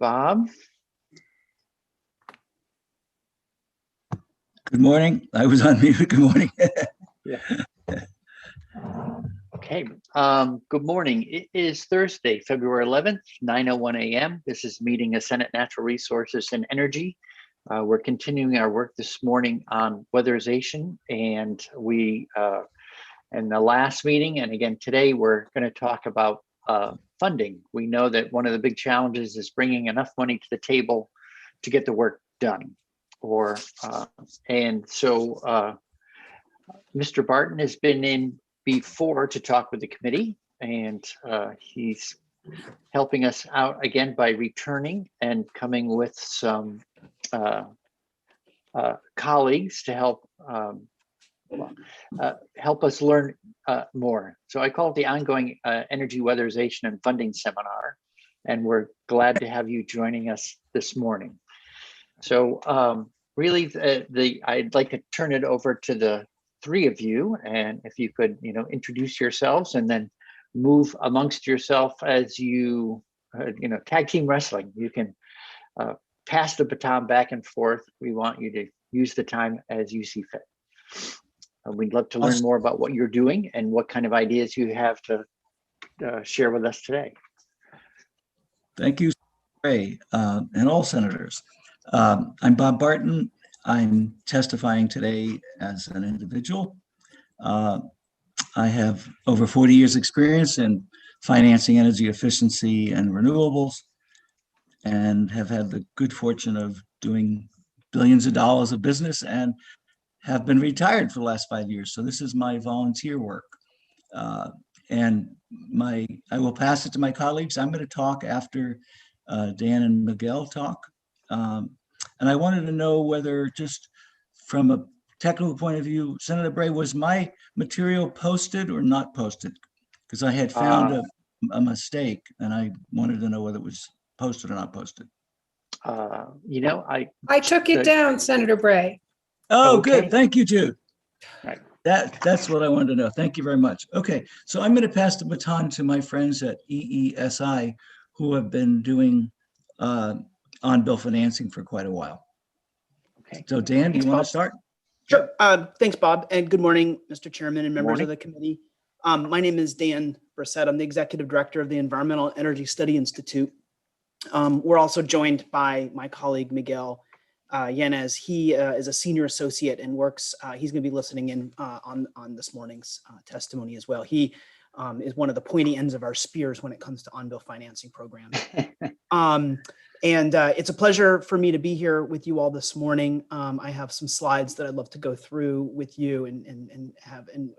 Bob. Good morning. I was on mute. Good morning. Yeah. Okay. Good morning. It is Thursday, February 11th, 9:01 a.m. This is meeting of Senate Natural Resources and Energy. We're continuing our work this morning on weatherization, and we, in the last meeting, and again today, we're going to talk about funding. We know that one of the big challenges is bringing enough money to the table to get the work done. Mr. Barton has been in before to talk with the committee, and he's helping us out again by returning and coming with some colleagues to help help us learn more. So I call it the ongoing energy weatherization and funding seminar, and we're glad to have you joining us this morning. So really, I'd like to turn it over to the three of you, and if you could, introduce yourselves and then move amongst yourself as you, tag team wrestling. You can pass the baton back and forth. We want you to use the time as you see fit. We'd love to learn more about what you're doing and what kind of ideas you have to share with us today. Thank you, Ray, and all senators. I'm Bob Barton. I'm testifying today as an individual. I have over 40 years experience in financing energy efficiency and renewables, and have had the good fortune of doing billions of dollars of business and have been retired for the last 5 years. So this is my volunteer work. And I will pass it to my colleagues. I'm going to talk after Dan and Miguel talk. And I wanted to know whether, just from a technical point of view, Senator Bray, was my material posted or not posted? Because I had found a mistake, and I wanted to know whether it was posted or not posted. I took it down, Senator Bray. Oh, Okay. good. Thank you, Jude. Right. That's what I wanted to know. Thank you very much. Okay, so I'm going to pass the baton to my friends at EESI, who have been doing on-bill financing for quite a while. Okay. So Dan, do you want to start? Sure. Thanks, Bob, and good morning, Mr. Chairman and members of the committee. My name is Dan Brissett. I'm the Executive Director of the Environmental Energy Study Institute. We're also joined by my colleague, Miguel Yanez. He is a senior associate and works, he's going to be listening in on this morning's testimony as well. He is one of the pointy ends of our spears when it comes to on-bill financing programs. And it's a pleasure for me to be here with you all this morning. I have some slides that I'd love to go through with you and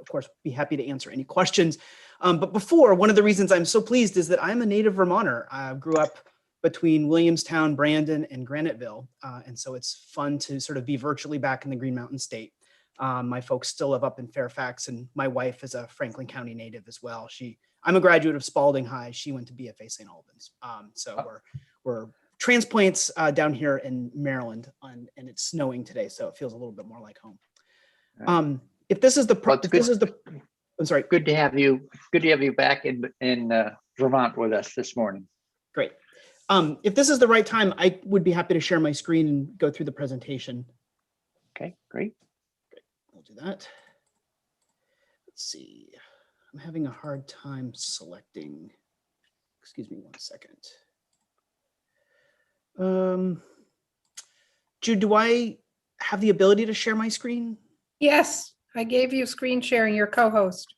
of course, be happy to answer any questions. But before, one of the reasons I'm so pleased is that I'm a native Vermonter. I grew up between Williamstown, Brandon, and Graniteville. And so it's fun to sort of be virtually back in the Green Mountain State. My folks still live up in Fairfax, and my wife is a Franklin County native as well. I'm a graduate of Spalding High. She went to BFA St. Albans. We're transplants down here in Maryland, and it's snowing today, so it feels a little bit more like home. If this is the, I'm sorry. Good to have you. Good to have you back in Vermont with us this morning. Great. If this is the right time, I would be happy to share my screen and go through the presentation. Okay, great. We'll do that. Let's see. I'm having a hard time selecting. Excuse me 1 second. Jude, do I have the ability to share my screen? Yes, I gave you screen sharing, your co-host.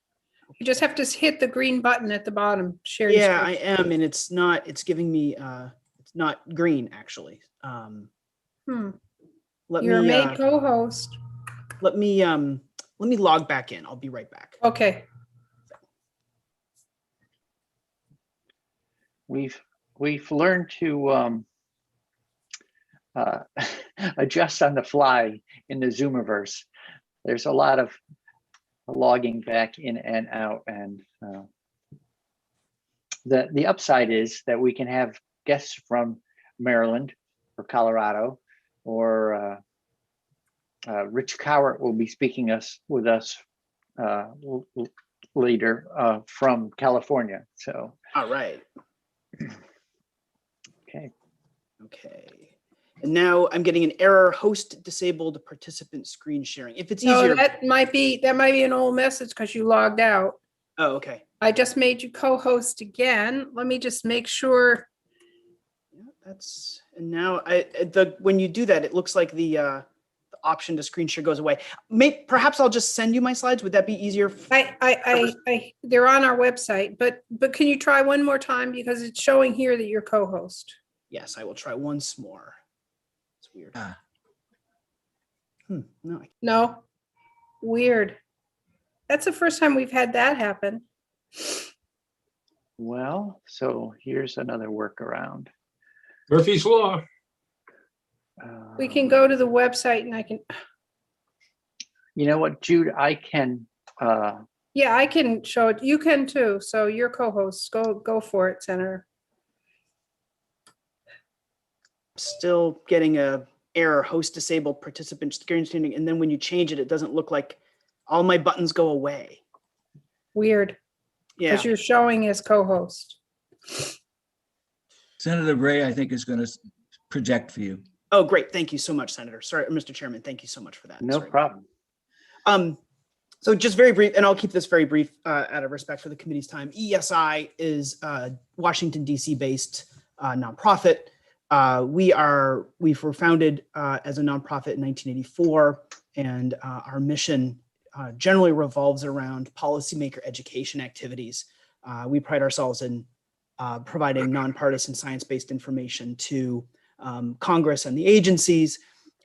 You just have to hit the green button at the bottom. Share your Yeah, screen. I am, and it's giving me, it's not green actually. You're a co-host. Let me log back in. I'll be right back. Okay. We've learned to adjust on the fly in the Zoomiverse. There's a lot of logging back in and out, and the upside is that we can have guests from Maryland or Colorado, or Rich Cowart will be speaking with us later from California. So all right. Okay. Okay. And now I'm getting an error, host disabled participant screen sharing. If it's No, easier. that might be an old message because you logged out. Oh, okay. I just made you co-host again. Let me just make sure. Yeah, and now when you do that, it looks like the option to screen share goes away. Perhaps I'll just send you my slides. Would that be easier? They're on our website, but can you try one more time because it's showing here that you're co-host. Yes, I will try once more. It's weird. No. No, weird. That's the first time we've had that happen. Well, so here's another workaround. Murphy's Law. We can go to the website and I can. You know what, Jude, I can. Yeah, I can show it. You can too. So you're co-host. Go for it, Senator. Still getting a error, host disabled participant screen sharing, and then when you change it, it doesn't look like all my buttons go away. Weird. Yeah. Because you're showing as co-host. Senator Gray, I think, is going to project for you. Oh, great. Thank you so much, Senator. Sorry, Mr. Chairman. Thank you so much for that. No problem. So just very brief, and I'll keep this very brief out of respect for the committee's time. ESI is a Washington, D.C. based nonprofit. We were founded as a nonprofit in 1984, and our mission generally revolves around policymaker education activities. We pride ourselves in providing nonpartisan science-based information to Congress and the agencies.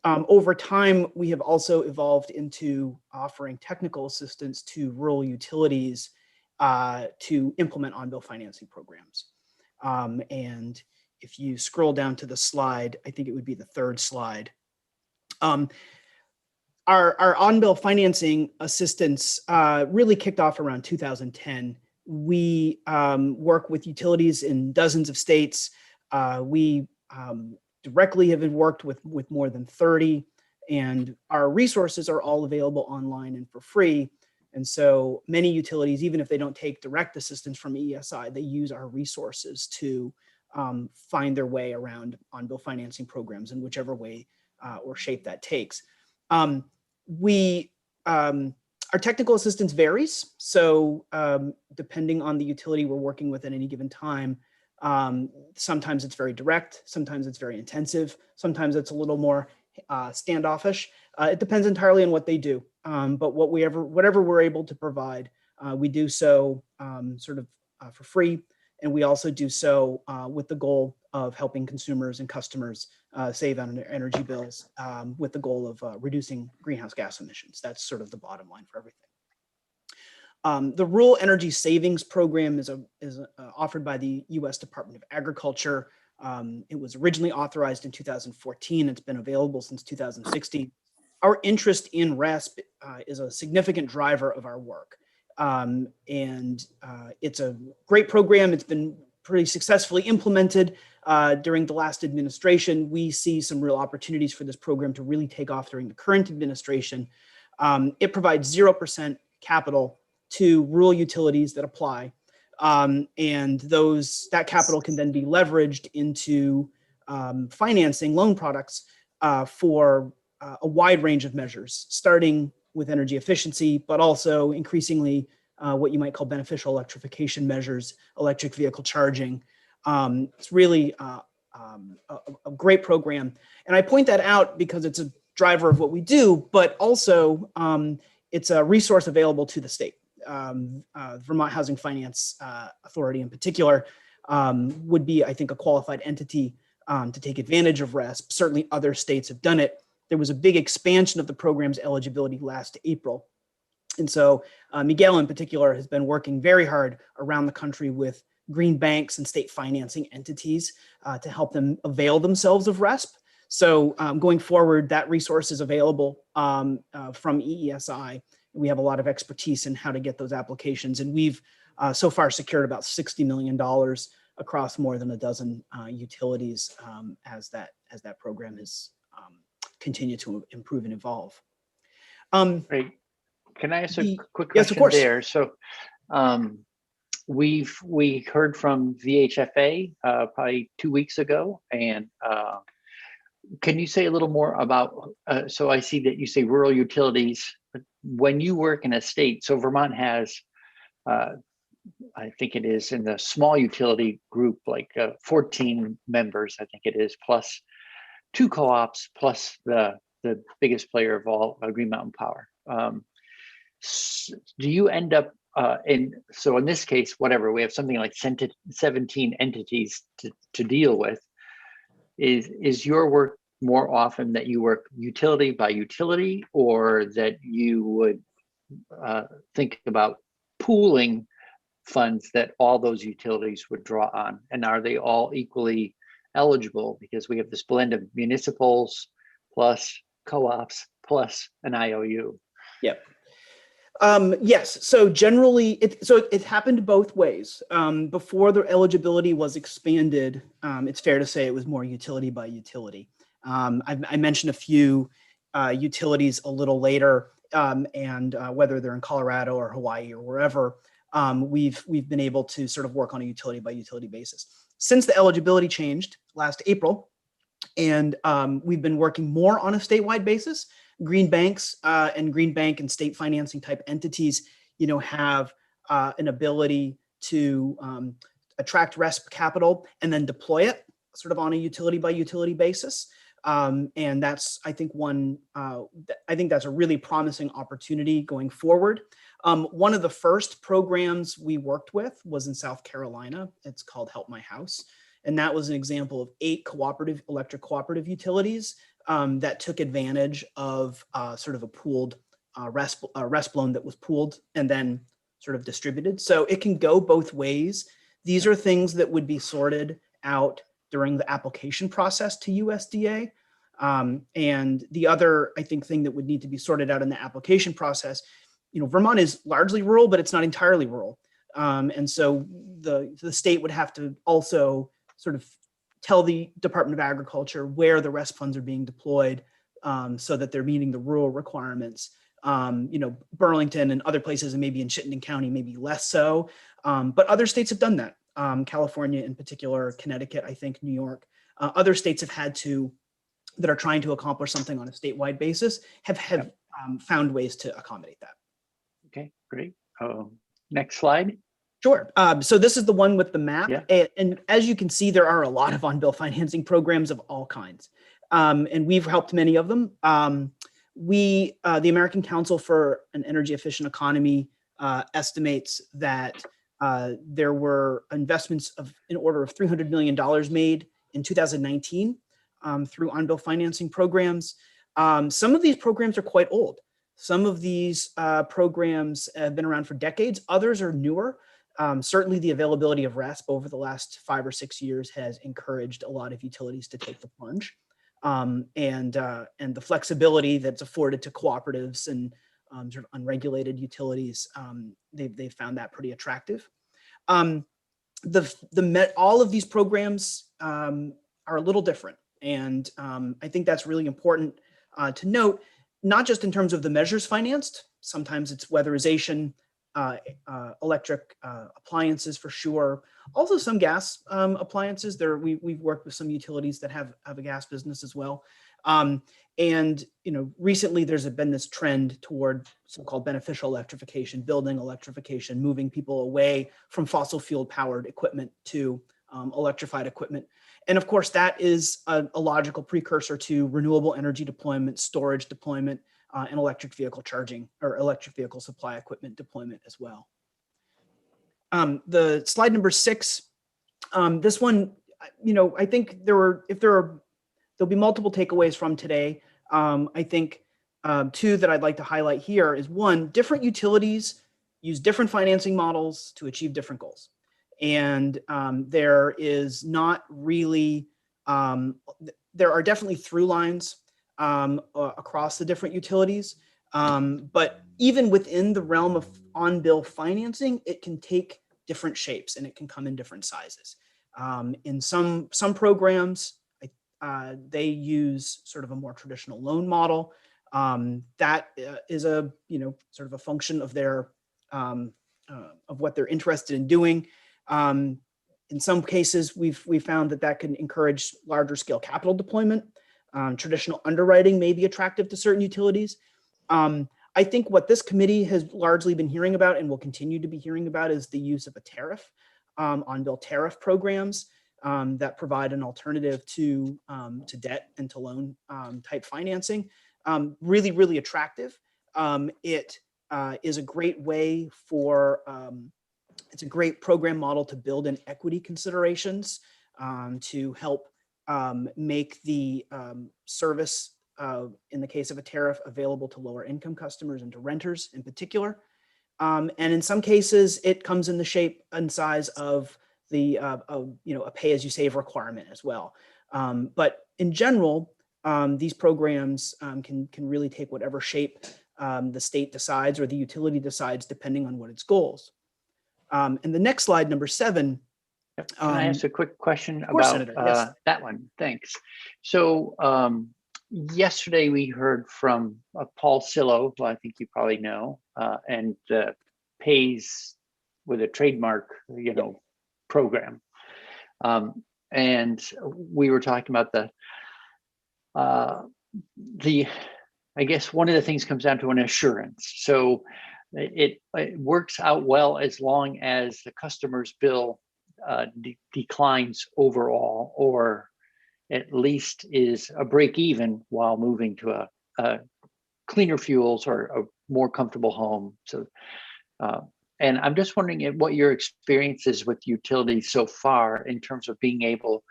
Over time, we have also evolved into offering technical assistance to rural utilities to implement on-bill financing programs. And if you scroll down to the slide, I think it would be the third slide. Our on-bill financing assistance really kicked off around 2010. We work with utilities in dozens of states. We directly have worked with more than 30, and our resources are all available online and for free. And so many utilities, even if they don't take direct assistance from ESI, they use our resources to find their way around on-bill financing programs in whichever way or shape that takes. Our technical assistance varies. So depending on the utility we're working with at any given time, sometimes it's very direct, sometimes it's very intensive, sometimes it's a little more standoffish. It depends entirely on what they do. But whatever we're able to provide, we do so for free. And we also do so with the goal of helping consumers and customers save on their energy bills with the goal of reducing greenhouse gas emissions. That's sort of the bottom line for everything. The Rural Energy Savings Program is offered by the U.S. Department of Agriculture. It was originally authorized in 2014. It's been available since 2016. Our interest in RESP is a significant driver of our work. And it's a great program. It's been pretty successfully implemented during the last administration. We see some real opportunities for this program to really take off during the current administration. It provides 0% capital to rural utilities that apply. And that capital can then be leveraged into financing loan products for a wide range of measures, starting with energy efficiency, but also increasingly what you might call beneficial electrification measures, electric vehicle charging. It's really a great program. And I point that out because it's a driver of what we do, but also it's a resource available to the state. Vermont Housing Finance Authority in particular would be, I think, a qualified entity to take advantage of RESP. Certainly other states have done it. There was a big expansion of the program's eligibility last April. And so Miguel in particular has been working very hard around the country with green banks and state financing entities to help them avail themselves of RESP. So going forward, that resource is available from EESI. We have a lot of expertise in how to get those applications. And we've so far secured about $60 million across more than a dozen utilities as that program has continued to improve and evolve. Great. Can I ask a quick Yes, of question course. there? So we heard from VHFA probably 2 weeks ago, and can you say a little more about? So I see that you say rural utilities. But when you work in a state, so Vermont has, I think it is in the small utility group, like 14 members, I think it is, plus 2 co-ops, plus the biggest player of all, Green Mountain Power. Do you end up so in this case, whatever, we have something like 17 entities to deal with. Is your work more often that you work utility by utility, or that you would think about pooling funds that all those utilities would draw on? And are they all equally eligible? Because we have this blend of municipals plus co-ops plus an IOU. Yep. Yes. So generally, it happened both ways. Before the eligibility was expanded, it's fair to say it was more utility by utility. I mentioned a few utilities a little later, and whether they're in Colorado or Hawaii or wherever, we've been able to sort of work on a utility by utility basis. Since the eligibility changed last April, and we've been working more on a statewide basis. Green banks and green bank and state financing type entities, have an ability to attract RESP capital and then deploy it sort of on a utility by utility basis. And that's, I think, I think that's a really promising opportunity going forward. One of the first programs we worked with was in South Carolina. It's called Help My House. And that was an example of 8 electric cooperative utilities that took advantage of sort of a pooled RESP loan that was pooled and then sort of distributed. So it can go both ways. These are things that would be sorted out during the application process to USDA. And the other, I think, thing that would need to be sorted out in the application process, Vermont is largely rural, but it's not entirely rural. And so the state would have to also sort of tell the Department of Agriculture where the RESP funds are being deployed so that they're meeting the rural requirements. Burlington and other places, and maybe in Chittenden County, maybe less so. But other states have done that. California in particular, Connecticut, I think, New York. Other states have had to, that are trying to accomplish something on a statewide basis, have found ways to accommodate that. Okay, great. Next slide. Sure. So this is the one with the map. Yeah. And as you can see, there are a lot of on-bill financing programs of all kinds. And we've helped many of them. The American Council for an Energy Efficient Economy estimates that there were investments in order of $300 million made in 2019 through on-bill financing programs. Some of these programs are quite old. Some of these programs have been around for decades. Others are newer. Certainly the availability of RESP over the last 5 or 6 years has encouraged a lot of utilities to take the plunge. And the flexibility that's afforded to cooperatives and sort of unregulated utilities, they've found that pretty attractive. All of these programs are a little different. And I think that's really important to note, not just in terms of the measures financed. Sometimes it's weatherization, electric appliances for sure. Also some gas appliances. We've worked with some utilities that have a gas business as well. And recently there's been this trend toward so-called beneficial electrification, building electrification, moving people away from fossil fuel powered equipment to electrified equipment. And of course, that is a logical precursor to renewable energy deployment, storage deployment, and electric vehicle charging or electric vehicle supply equipment deployment as well. The slide number 6, this one, I think there'll be multiple takeaways from today. I think 2 that I'd like to highlight here is 1, different utilities use different financing models to achieve different goals. And there is not really, there are definitely through lines across the different utilities. But even within the realm of on-bill financing, it can take different shapes and it can come in different sizes. In some programs, they use sort of a more traditional loan model. That is sort of a function of their what they're interested in doing. In some cases, we've found that can encourage larger scale capital deployment. Traditional underwriting may be attractive to certain utilities. I think what this committee has largely been hearing about and will continue to be hearing about is the use of a tariff, on-bill tariff programs that provide an alternative to debt and to loan type financing. Really, really attractive. It is a great way for, it's a great program model to build in equity considerations to help make the service, in the case of a tariff, available to lower income customers and to renters in particular. And in some cases, it comes in the shape and size of the a pay-as-you-save requirement as well. But in general, these programs can really take whatever shape the state decides or the utility decides, depending on what its goals. And the next slide, number 7. Can I ask a quick question course, about Senator, yes. that one? Thanks. So yesterday we heard from Paul Sillo, who I think you probably know, and pays with a trademark, program. And we were talking about I guess one of the things comes down to an assurance. So it works out well as long as the customer's bill declines overall, or at least is a break even while moving to a cleaner fuels or a more comfortable home. So, and I'm just wondering what your experience is with utilities so far in terms of being able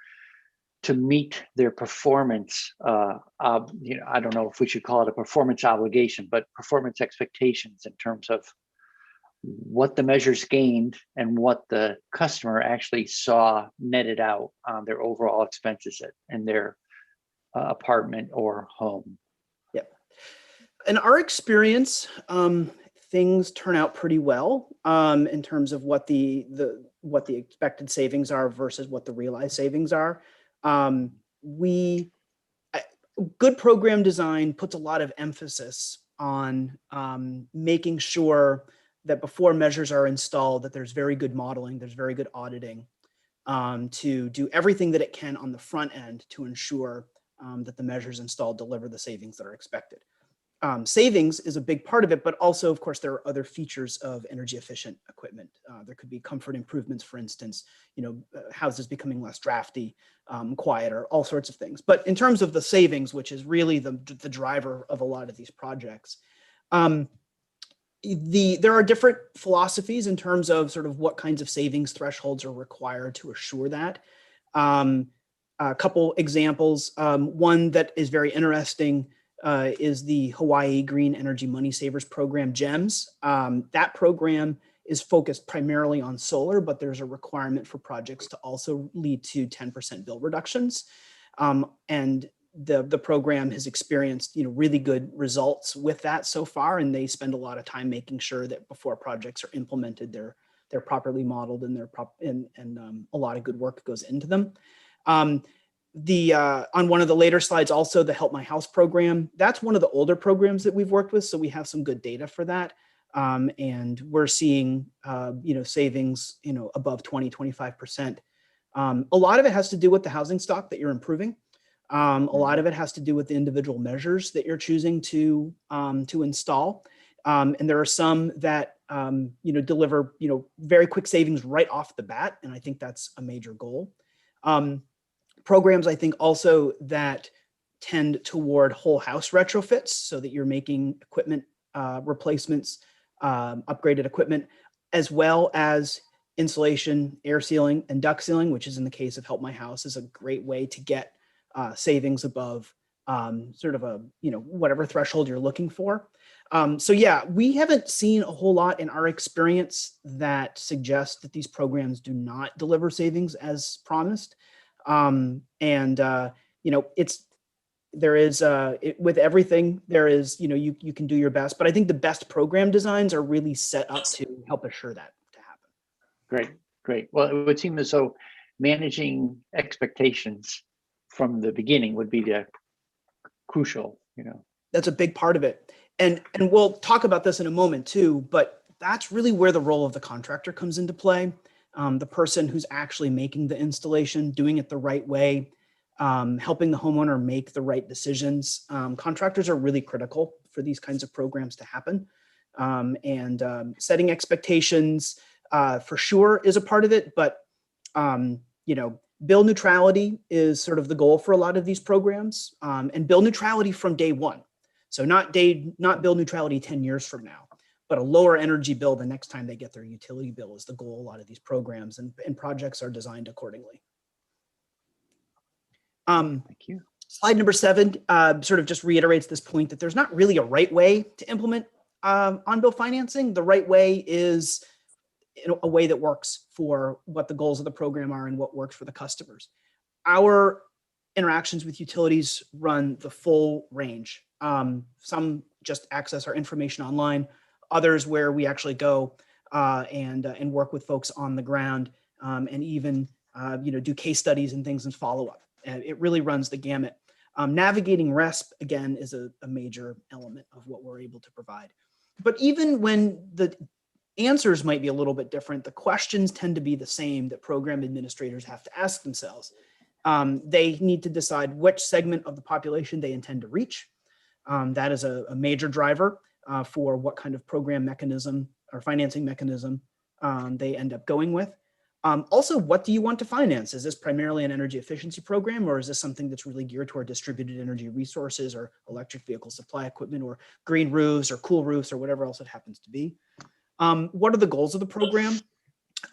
to meet their performance. I don't know if we should call it a performance obligation, but performance expectations in terms of what the measures gained and what the customer actually saw netted out on their overall expenses in their apartment or home. Yep. In our experience, things turn out pretty well in terms of what the expected savings are versus what the realized savings are. Good program design puts a lot of emphasis on making sure that before measures are installed, that there's very good modeling, there's very good auditing to do everything that it can on the front end to ensure that the measures installed deliver the savings that are expected. Savings is a big part of it, but also, of course, there are other features of energy efficient equipment. There could be comfort improvements, for instance, houses becoming less drafty, quieter, all sorts of things. But in terms of the savings, which is really the driver of a lot of these projects, there are different philosophies in terms of sort of what kinds of savings thresholds are required to assure that. A couple examples. One that is very interesting is the Hawaii Green Energy Money Savers Program, GEMS. That program is focused primarily on solar, but there's a requirement for projects to also lead to 10% bill reductions. And the program has experienced really good results with that so far, and they spend a lot of time making sure that before projects are implemented, they're properly modeled and a lot of good work goes into them. On one of the later slides, also the Help My House program, that's one of the older programs that we've worked with, so we have some good data for that. And we're seeing savings above 20-25%. A lot of it has to do with the housing stock that you're improving. A lot of it has to do with the individual measures that you're choosing to install. And there are some that deliver very quick savings right off the bat, and I think that's a major goal. Programs, I think, also that tend toward whole house retrofits, so that you're making equipment replacements, upgraded equipment, as well as insulation, air sealing, and duct sealing, which is in the case of Help My House, is a great way to get savings above sort of a whatever threshold you're looking for. So yeah, we haven't seen a whole lot in our experience that suggests that these programs do not deliver savings as promised. With everything, there is, you can do your best, but I think the best program designs are really set up to help assure that to happen. Great. Well, it would seem as though managing expectations from the beginning would be crucial, That's a big part of it. And we'll talk about this in a moment too, but that's really where the role of the contractor comes into play. The person who's actually making the installation, doing it the right way, helping the homeowner make the right decisions. Contractors are really critical for these kinds of programs to happen. Setting expectations for sure is a part of it, but bill neutrality is sort of the goal for a lot of these programs, and bill neutrality from day one. So not bill neutrality 10 years from now, but a lower energy bill the next time they get their utility bill is the goal of a lot of these programs, and projects are designed accordingly. Thank you. Slide number 7 sort of just reiterates this point that there's not really a right way to implement on-bill financing. The right way is a way that works for what the goals of the program are and what works for the customers. Our interactions with utilities run the full range. Some just access our information online, others where we actually go and work with folks on the ground, and even do case studies and things and follow up. It really runs the gamut. Navigating RESP, again, is a major element of what we're able to provide. But even when the answers might be a little bit different, the questions tend to be the same that program administrators have to ask themselves. They need to decide which segment of the population they intend to reach. That is a major driver for what kind of program mechanism or financing mechanism they end up going with. Also, what do you want to finance? Is this primarily an energy efficiency program, or is this something that's really geared toward distributed energy resources or electric vehicle supply equipment or green roofs or cool roofs or whatever else it happens to be? What are the goals of the program?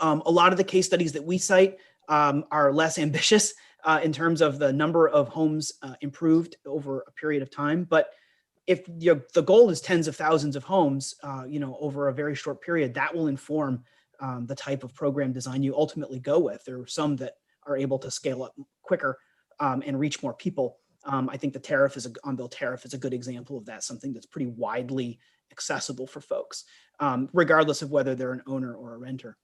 A lot of the case studies that we cite are less ambitious in terms of the number of homes improved over a period of time. But if the goal is tens of thousands of homes, over a very short period, that will inform the type of program design you ultimately go with. There are some that are able to scale up quicker and reach more people. I think the on-bill tariff is a good example of that, something that's pretty widely accessible for folks, regardless of whether they're an owner or a renter.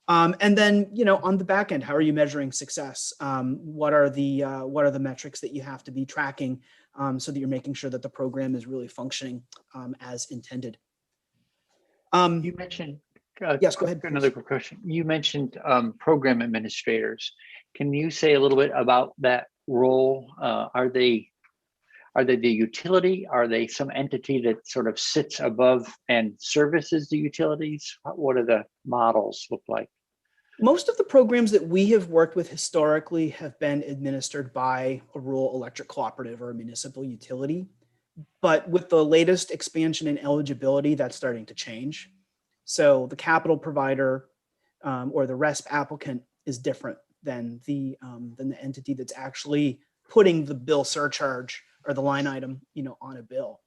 And then, on the back end, how are you measuring success? What are the metrics that you have to be tracking so that you're making sure that the program is really functioning as intended? You mentioned, yes, go ahead. Another quick question. You mentioned program administrators. Can you say a little bit about that role? Are they the utility? Are they some entity that sort of sits above and services the utilities? What do the models look like? Most of the programs that we have worked with historically have been administered by a rural electric cooperative or a municipal utility. But with the latest expansion in eligibility, that's starting to change. So the capital provider or the RESP applicant is different than the entity that's actually putting the bill surcharge or the line item, on a bill.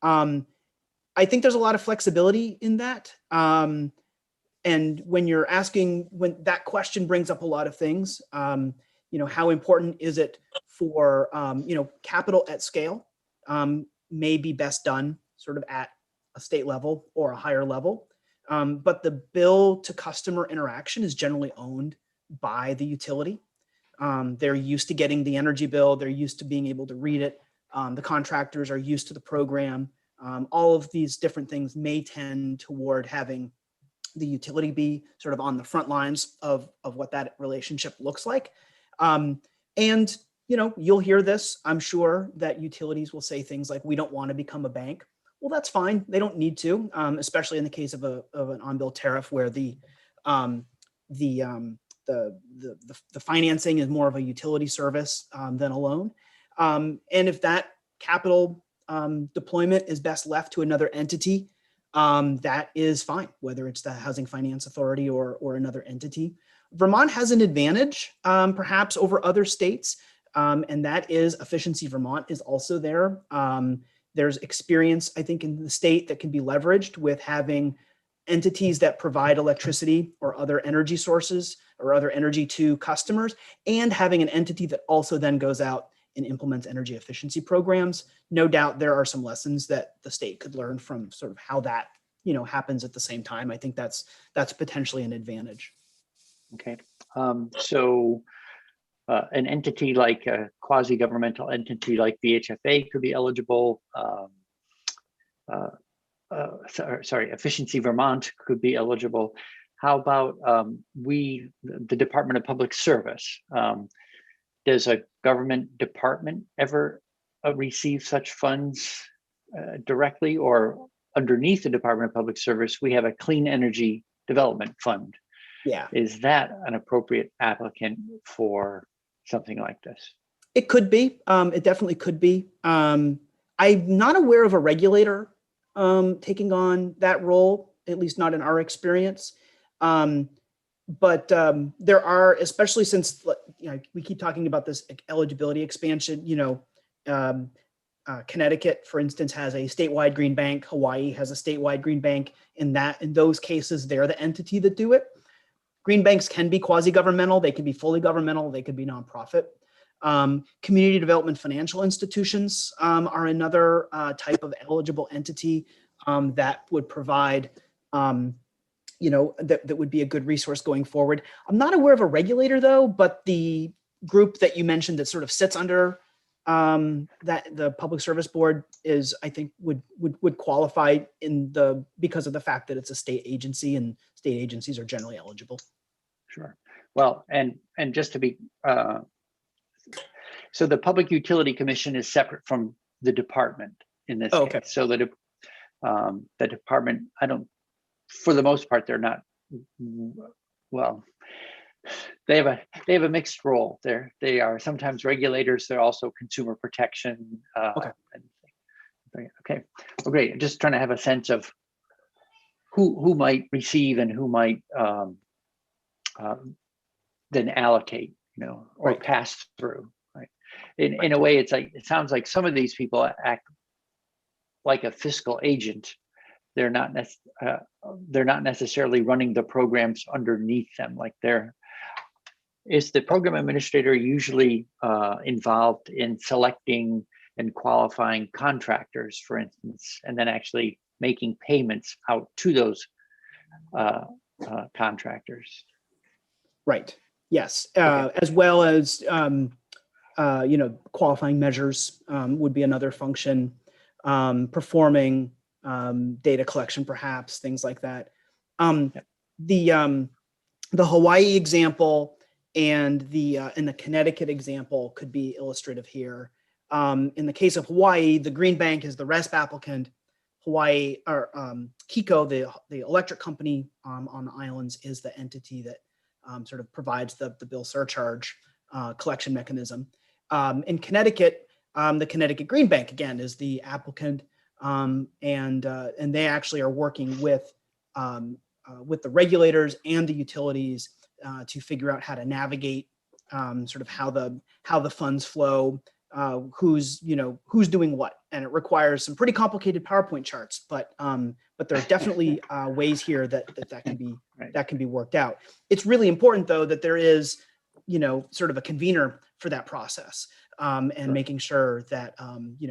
I think there's a lot of flexibility in that. And when that question brings up a lot of things, how important is it for, capital at scale may be best done sort of at a state level or a higher level. But the bill to customer interaction is generally owned by the utility. They're used to getting the energy bill. They're used to being able to read it. The contractors are used to the program. All of these different things may tend toward having the utility be sort of on the front lines of what that relationship looks like. And you'll hear this, I'm sure, that utilities will say things like, we don't want to become a bank. Well, that's fine. They don't need to, especially in the case of an on-bill tariff where the financing is more of a utility service than a loan. And if that capital deployment is best left to another entity, that is fine, whether it's the Housing Finance Authority or another entity. Vermont has an advantage, perhaps over other states, and that is Efficiency Vermont is also there. There's experience, I think, in the state that can be leveraged with having entities that provide electricity or other energy sources or other energy to customers, and having an entity that also then goes out and implements energy efficiency programs. No doubt there are some lessons that the state could learn from sort of how that happens at the same time. I think that's potentially an advantage. Okay, so an entity like a quasi-governmental entity like VHFA could be eligible. Efficiency Vermont could be eligible. How about the Department of Public Service? Does a government department ever receive such funds directly, or underneath the Department of Public Service, we have a Clean Energy Development Fund? Yeah. Is that an appropriate applicant for something like this? It could be. It definitely could be. I'm not aware of a regulator taking on that role, at least not in our experience. But there are, especially since we keep talking about this eligibility expansion. Connecticut, for instance, has a statewide green bank. Hawaii has a statewide green bank. In those cases, they're the entity that do it. Green banks can be quasi-governmental. They can be fully governmental. They could be nonprofit. Community development financial institutions are another type of eligible entity that would provide, that would be a good resource going forward. I'm not aware of a regulator though, but the group that you mentioned that sort of sits under that the Public Service Board is, I think, would qualify because of the fact that it's a state agency, and state agencies are generally eligible. Sure. Well, and just to be, so the Public Utility Commission is separate from the department in this okay. case. So the department, for the most part, they're not, well, they have a mixed role. They are sometimes regulators. They're also consumer protection. Okay. Okay. Well, great. I'm just trying to have a sense of who might receive and who might then allocate, or right. pass through. Right. In a way, it sounds like some of these people act like a fiscal agent. They're not necessarily running the programs underneath them. Like is the program administrator usually involved in selecting and qualifying contractors, for instance, and then actually making payments out to those contractors? Right. Yes. Okay. As well as qualifying measures would be another function. Performing data collection, perhaps, things like that. The Hawaii example and the Connecticut example could be illustrative here. In the case of Hawaii, the Green Bank is the RESP applicant. Hawaii, or KECO, the electric company on the islands, is the entity that sort of provides the bill surcharge collection mechanism. In Connecticut, the Connecticut Green Bank, again, is the applicant, and they actually are working with the regulators and the utilities to figure out how to navigate sort of how the funds flow, who's doing what, and it requires some pretty complicated PowerPoint charts, but there are definitely ways here that can be worked out. It's really important though that there is sort of a convener for that process, and Sure. making sure that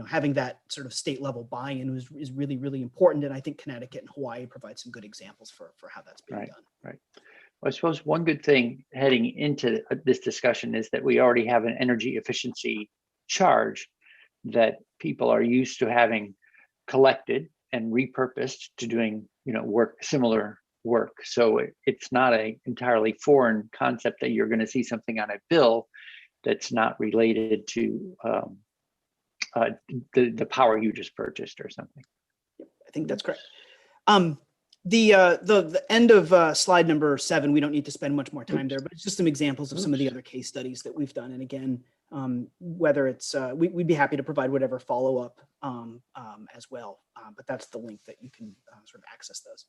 having that sort of state level buy-in is really, really important. And I think Connecticut and Hawaii provide some good examples for how that's being done. Right. Well, I suppose one good thing heading into this discussion is that we already have an energy efficiency charge that people are used to having collected and repurposed to doing similar work. So it's not an entirely foreign concept that you're going to see something on a bill that's not related to the power you just purchased or something. I think that's correct. The end of slide number 7, we don't need to spend much more time there, but it's just some examples of some of the other case studies that we've done. And again, whether it's, we'd be happy to provide whatever follow-up as well, but that's the link that you can sort of access those.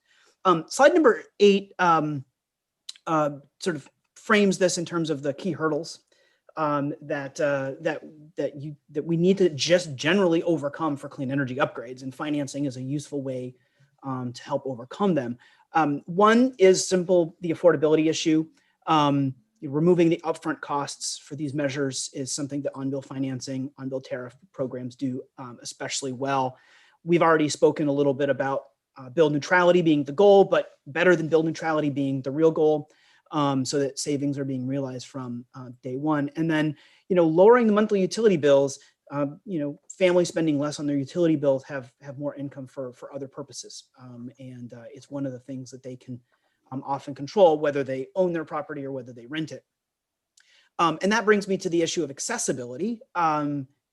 Slide number 8 sort of frames this in terms of the key hurdles that we need to just generally overcome for clean energy upgrades, and financing is a useful way to help overcome them. One is simple, the affordability issue. Removing the upfront costs for these measures is something that on-bill financing, on-bill tariff programs do especially well. We've already spoken a little bit about bill neutrality being the goal, but better than bill neutrality being the real goal, so that savings are being realized from day one. And then, lowering the monthly utility bills families spending less on their utility bills have more income for other purposes. And it's one of the things that they can often control, whether they own their property or whether they rent it. And that brings me to the issue of accessibility,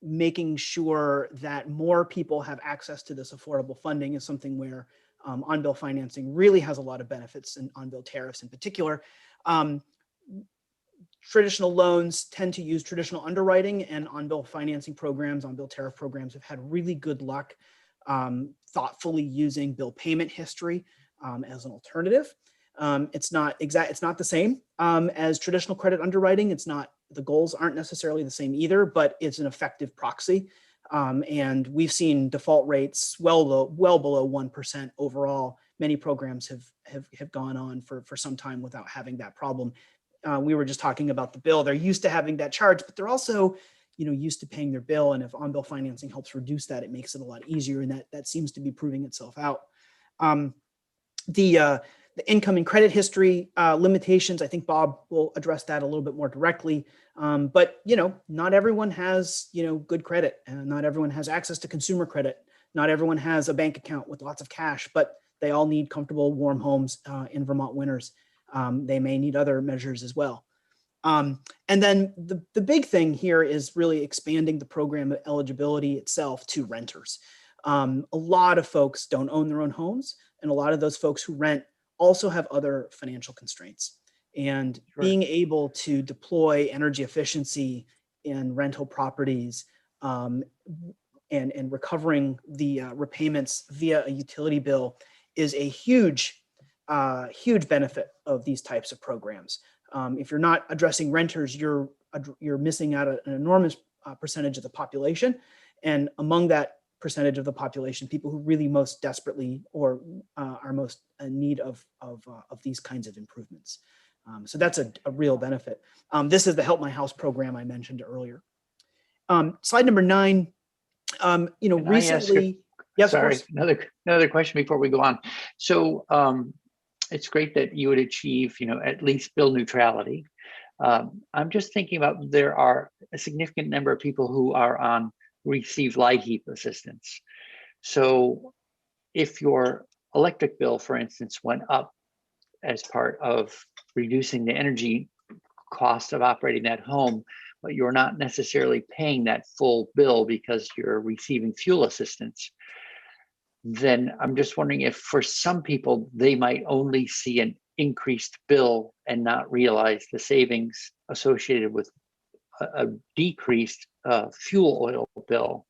making sure that more people have access to this affordable funding is something where on-bill financing really has a lot of benefits, and on-bill tariffs in particular. Traditional loans tend to use traditional underwriting, and on-bill financing programs, on-bill tariff programs have had really good luck thoughtfully using bill payment history as an alternative. It's not the same as traditional credit underwriting. The goals aren't necessarily the same either, but it's an effective proxy. And we've seen default rates well below 1% overall. Many programs have gone on for some time without having that problem. We were just talking about the bill. They're used to having that charge, but they're also used to paying their bill. And if on-bill financing helps reduce that, it makes it a lot easier. And that seems to be proving itself out. The income and credit history limitations, I think Bob will address that a little bit more directly. But not everyone has good credit, and not everyone has access to consumer credit. Not everyone has a bank account with lots of cash, but they all need comfortable, warm homes in Vermont winters. They may need other measures as well. And then the big thing here is really expanding the program eligibility itself to renters. A lot of folks don't own their own homes, and a lot of those folks who rent also have other financial constraints. And being able to deploy energy efficiency in rental properties and recovering the repayments via a utility bill is a huge benefit of these types of programs. If you're not addressing renters, you're missing out an enormous percentage of the population. And among that percentage of the population, people who really most desperately or are most in need of these kinds of improvements. So that's a real benefit. This is the Help My House program I mentioned earlier. Slide number 9. Recently, yes, sorry, another question before we go on. So it's great that you would achieve, at least bill neutrality. I'm just thinking about, there are a significant number of people who are receive LIHEAP assistance. So if your electric bill, for instance, went up as part of reducing the energy cost of operating that home, but you're not necessarily paying that full bill because you're receiving fuel assistance, then I'm just wondering if for some people, they might only see an increased bill and not realize the savings associated with a decreased fuel oil bill.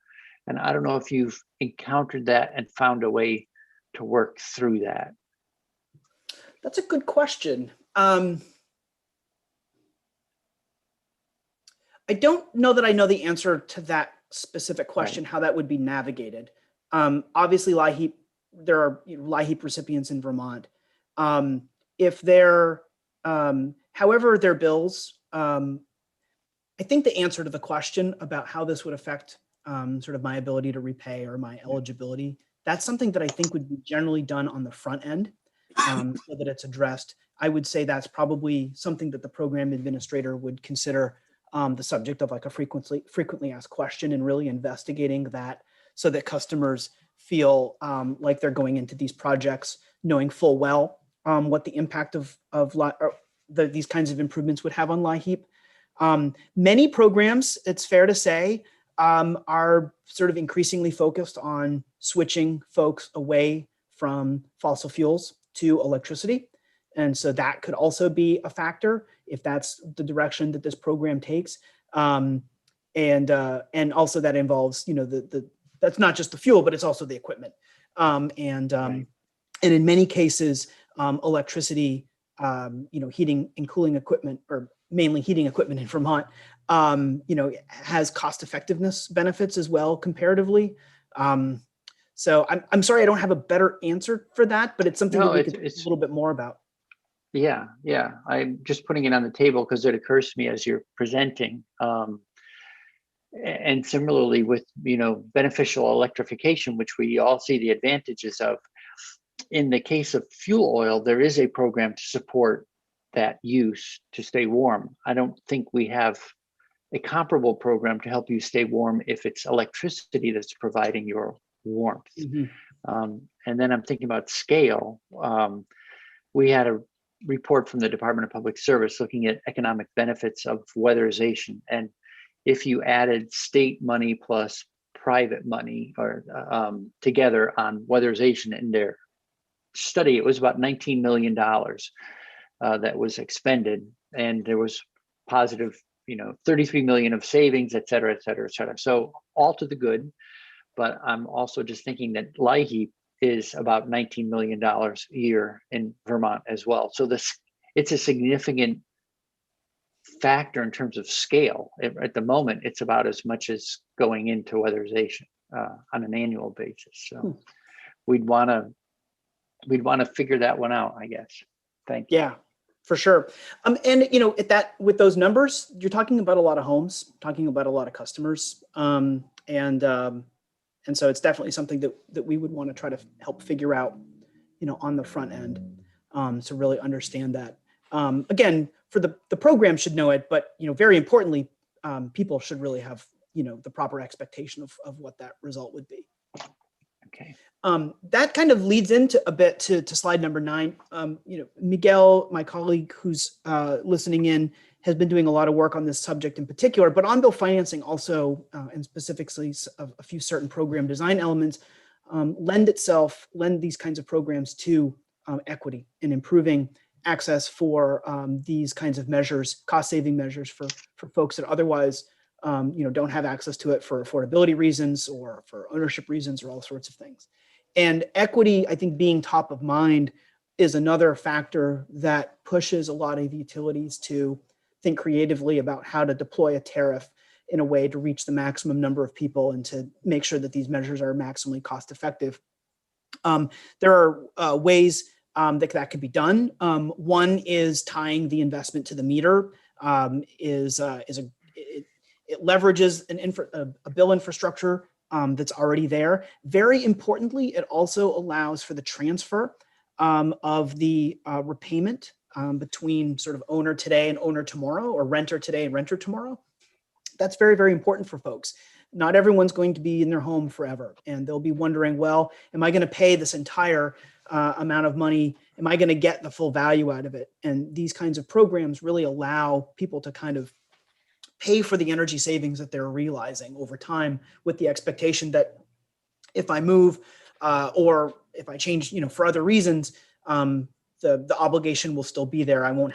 And I don't know if you've encountered that and found a way to work through that. That's a good question. I don't know that I know the answer to that specific question, how that would be navigated. Obviously, LIHEAP, there are LIHEAP recipients in Vermont. If they're, however, their bills, I think the answer to the question about how this would affect sort of my ability to repay or my eligibility, that's something that I think would be generally done on the front end so that it's addressed. I would say that's probably something that the program administrator would consider the subject of like a frequently asked question, and really investigating that so that customers feel like they're going into these projects knowing full well what the impact of these kinds of improvements would have on LIHEAP. Many programs, it's fair to say, are sort of increasingly focused on switching folks away from fossil fuels to electricity. And so that could also be a factor if that's the direction that this program takes. And also that involves, that's not just the fuel, but it's also the equipment. And in many cases, electricity, heating and cooling equipment, or mainly heating equipment in Vermont, has cost effectiveness benefits as well comparatively. So I'm sorry, I don't have a better answer for that, but it's something that we could talk a little bit more about. Yeah. I'm just putting it on the table because it occurs to me as you're presenting. And similarly with, beneficial electrification, which we all see the advantages of. In the case of fuel oil, there is a program to support that use to stay warm. I don't think we have a comparable program to help you stay warm if it's electricity that's providing your warmth. And then I'm thinking about scale. We had a report from the Department of Public Service looking at economic benefits of weatherization. And if you added state money plus private money or together on weatherization in their study, it was about $19 million that was expended. And there was positive, 33 million of savings, et cetera, et cetera, et cetera. So all to the good. But I'm also just thinking that LIHEAP is about $19 million a year in Vermont as well. So it's a significant factor in terms of scale. At the moment, it's about as much as going into weatherization on an annual basis. So we'd want to figure that one out, I guess. Thank you. Yeah, for sure. And with those numbers, you're talking about a lot of homes, talking about a lot of customers, and so it's definitely something that we would want to try to help figure out, on the front end, to really understand that. Again, for the program should know it, but very importantly, people should really have the proper expectation of what that result would be. Okay. That kind of leads into a bit to slide number 9. Miguel, my colleague who's listening in, has been doing a lot of work on this subject in particular, but on-bill financing also, and specifically a few certain program design elements, lend these kinds of programs to equity and improving access for these kinds of measures, cost-saving measures for folks that otherwise don't have access to it for affordability reasons or for ownership reasons or all sorts of things. And equity, I think, being top of mind is another factor that pushes a lot of utilities to think creatively about how to deploy a tariff in a way to reach the maximum number of people and to make sure that these measures are maximally cost effective. There are ways that could be done. One is tying the investment to the meter. It leverages a bill infrastructure that's already there. Very importantly, it also allows for the transfer of the repayment between sort of owner today and owner tomorrow, or renter today and renter tomorrow. That's very, very important for folks. Not everyone's going to be in their home forever, and they'll be wondering, well, am I going to pay this entire amount of money? Am I going to get the full value out of it? And these kinds of programs really allow people to kind of pay for the energy savings that they're realizing over time, with the expectation that if I move or if I change, for other reasons, the obligation will still be there. I won't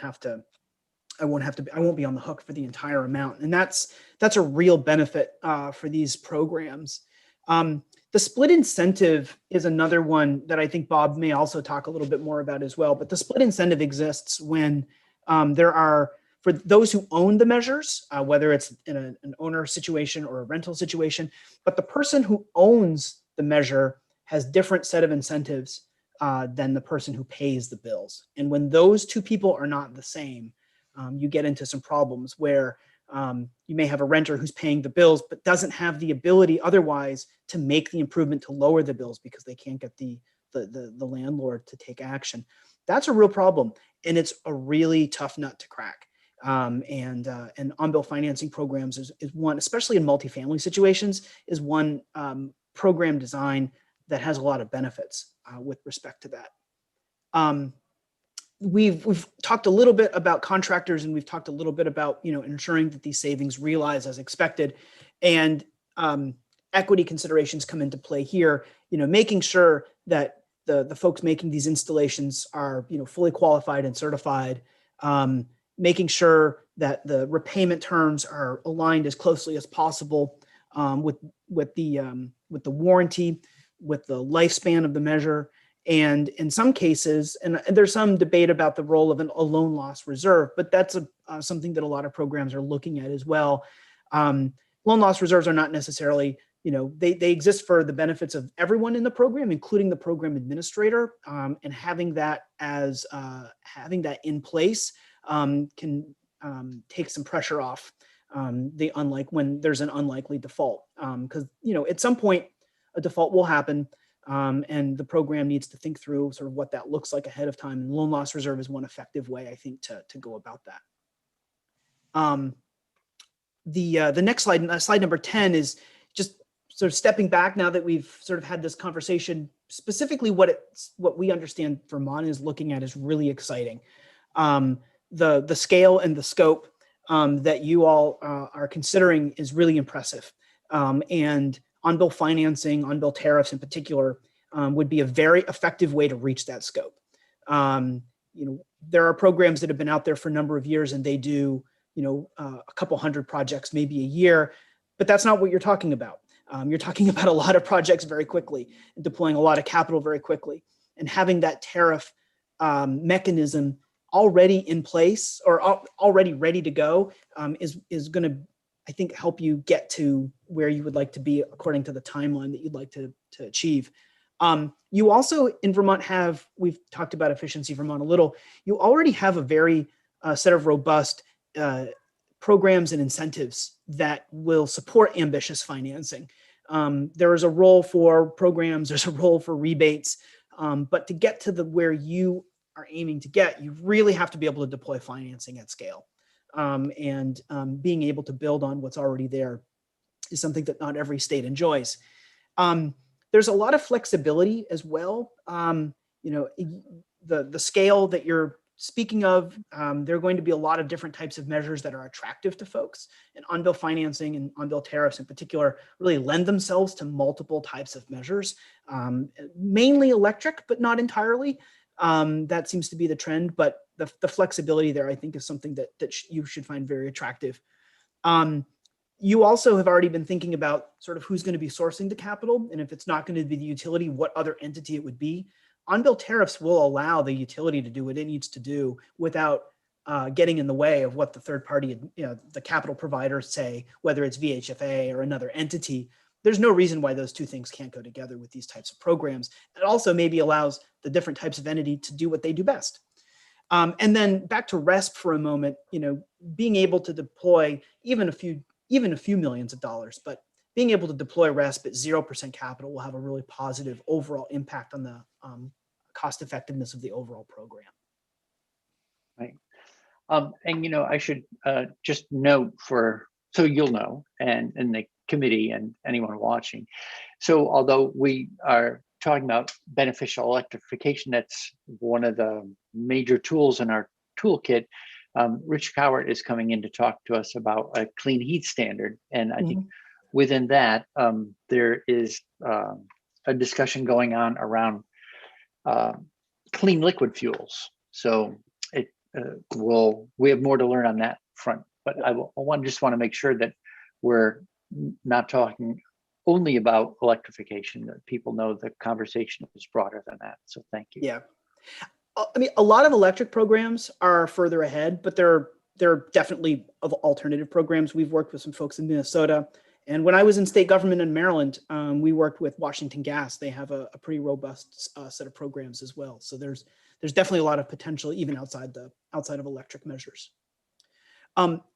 be on the hook for the entire amount. And that's a real benefit for these programs. The split incentive is another one that I think Bob may also talk a little bit more about as well. But the split incentive exists when for those who own the measures, whether it's in an owner situation or a rental situation, but the person who owns the measure has different set of incentives than the person who pays the bills. And when those two people are not the same, you get into some problems where you may have a renter who's paying the bills, but doesn't have the ability otherwise to make the improvement to lower the bills because they can't get the landlord to take action. That's a real problem, and it's a really tough nut to crack. And on-bill financing programs is one, especially in multifamily situations, is one program design that has a lot of benefits with respect to that. We've talked a little bit about contractors, and we've talked a little bit about ensuring that these savings realize as expected, and equity considerations come into play here. Making sure that the folks making these installations are fully qualified and certified. Making sure that the repayment terms are aligned as closely as possible with the warranty, with the lifespan of the measure, and in some cases, and there's some debate about the role of a loan loss reserve, but that's something that a lot of programs are looking at as well. Loan loss reserves are not necessarily, they exist for the benefits of everyone in the program, including the program administrator, and having that in place can take some pressure off when there's an unlikely default, because at some point a default will happen, and the program needs to think through sort of what that looks like ahead of time. And loan loss reserve is one effective way, I think, to go about that. The next slide, slide number 10, is just sort of stepping back now that we've sort of had this conversation. Specifically, what we understand Vermont is looking at is really exciting. The scale and the scope that you all are considering is really impressive. And on-bill financing, on-bill tariffs in particular, would be a very effective way to reach that scope. There are programs that have been out there for a number of years, and they do, a couple hundred projects, maybe a year, but that's not what you're talking about. You're talking about a lot of projects very quickly, and deploying a lot of capital very quickly, and having that tariff mechanism already in place or already ready to go is going to, I think, help you get to where you would like to be according to the timeline that you'd like to achieve. You also in Vermont we've talked about Efficiency Vermont a little, you already have a very set of robust programs and incentives that will support ambitious financing. There is a role for programs, there's a role for rebates, but to get to where you are aiming to get, you really have to be able to deploy financing at scale. And being able to build on what's already there is something that not every state enjoys. There's a lot of flexibility as well. The scale that you're speaking of, there are going to be a lot of different types of measures that are attractive to folks, and on-bill financing and on-bill tariffs in particular really lend themselves to multiple types of measures, mainly electric, but not entirely. That seems to be the trend, but the flexibility there, I think, is something that you should find very attractive. You also have already been thinking about sort of who's going to be sourcing the capital, and if it's not going to be the utility, what other entity it would be. On-bill tariffs will allow the utility to do what it needs to do without getting in the way of what the third party, the capital providers say, whether it's VHFA or another entity. There's no reason why those two things can't go together with these types of programs. It also maybe allows the different types of entity to do what they do best. And then back to RESP for a moment, being able to deploy even a few millions of dollars, but being able to deploy RESP at 0% capital will have a really positive overall impact on the cost effectiveness of the overall program. Right. And I should just note so you'll know, and the committee and anyone watching. So although we are talking about beneficial electrification, that's one of the major tools in our toolkit. Rich Cowart is coming in to talk to us about a clean heat standard. And I think within that, there is a discussion going on around clean liquid fuels. So we have more to learn on that front, but I just want to make sure that we're not talking only about electrification, that people know the conversation is broader than that. So thank you. Yeah. I mean, a lot of electric programs are further ahead, but there are definitely alternative programs. We've worked with some folks in Minnesota. And when I was in state government in Maryland, we worked with Washington Gas. They have a pretty robust set of programs as well. So there's definitely a lot of potential even outside of electric measures.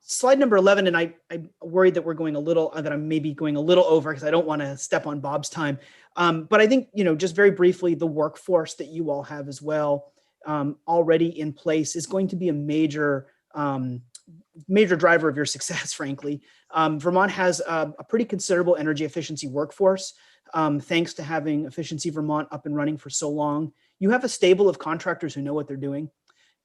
Slide number 11, and I'm worried that I'm maybe going a little over because I don't want to step on Bob's time. But I think, just very briefly, the workforce that you all have as well already in place is going to be a major driver of your success, frankly. Vermont has a pretty considerable energy efficiency workforce, thanks to having Efficiency Vermont up and running for so long. You have a stable of contractors who know what they're doing.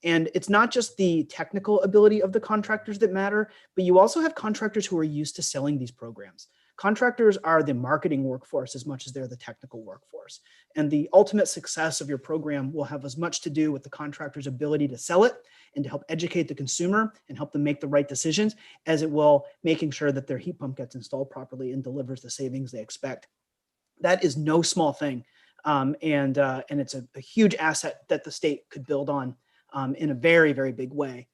And it's not just the technical ability of the contractors that matter, but you also have contractors who are used to selling these programs. Contractors are the marketing workforce as much as they're the technical workforce. And the ultimate success of your program will have as much to do with the contractor's ability to sell it and to help educate the consumer and help them make the right decisions, as it will making sure that their heat pump gets installed properly and delivers the savings they expect. That is no small thing. And it's a huge asset that the state could build on in a very, very big way.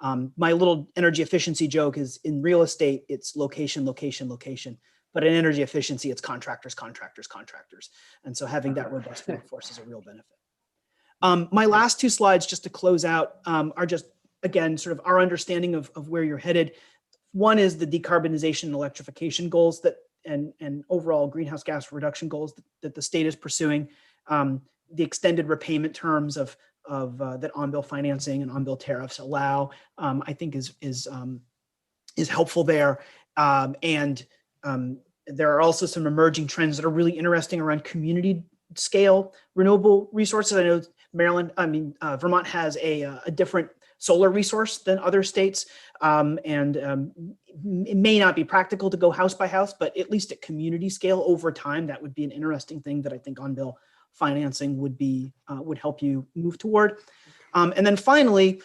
My little energy efficiency joke is, in real estate, it's location, location, location. But in energy efficiency, it's contractors, contractors, contractors. And so having that robust workforce is a real benefit. My last two slides, just to close out, are just, again, sort of our understanding of where you're headed. One is the decarbonization and electrification goals and overall greenhouse gas reduction goals that the state is pursuing. The extended repayment terms of that on-bill financing and on-bill tariffs allow, I think is is helpful there. And there are also some emerging trends that are really interesting around community scale renewable resources. I know Vermont has a different solar resource than other states. It may not be practical to go house by house, but at least at community scale over time, that would be an interesting thing that I think on-bill financing would help you move toward. And then finally,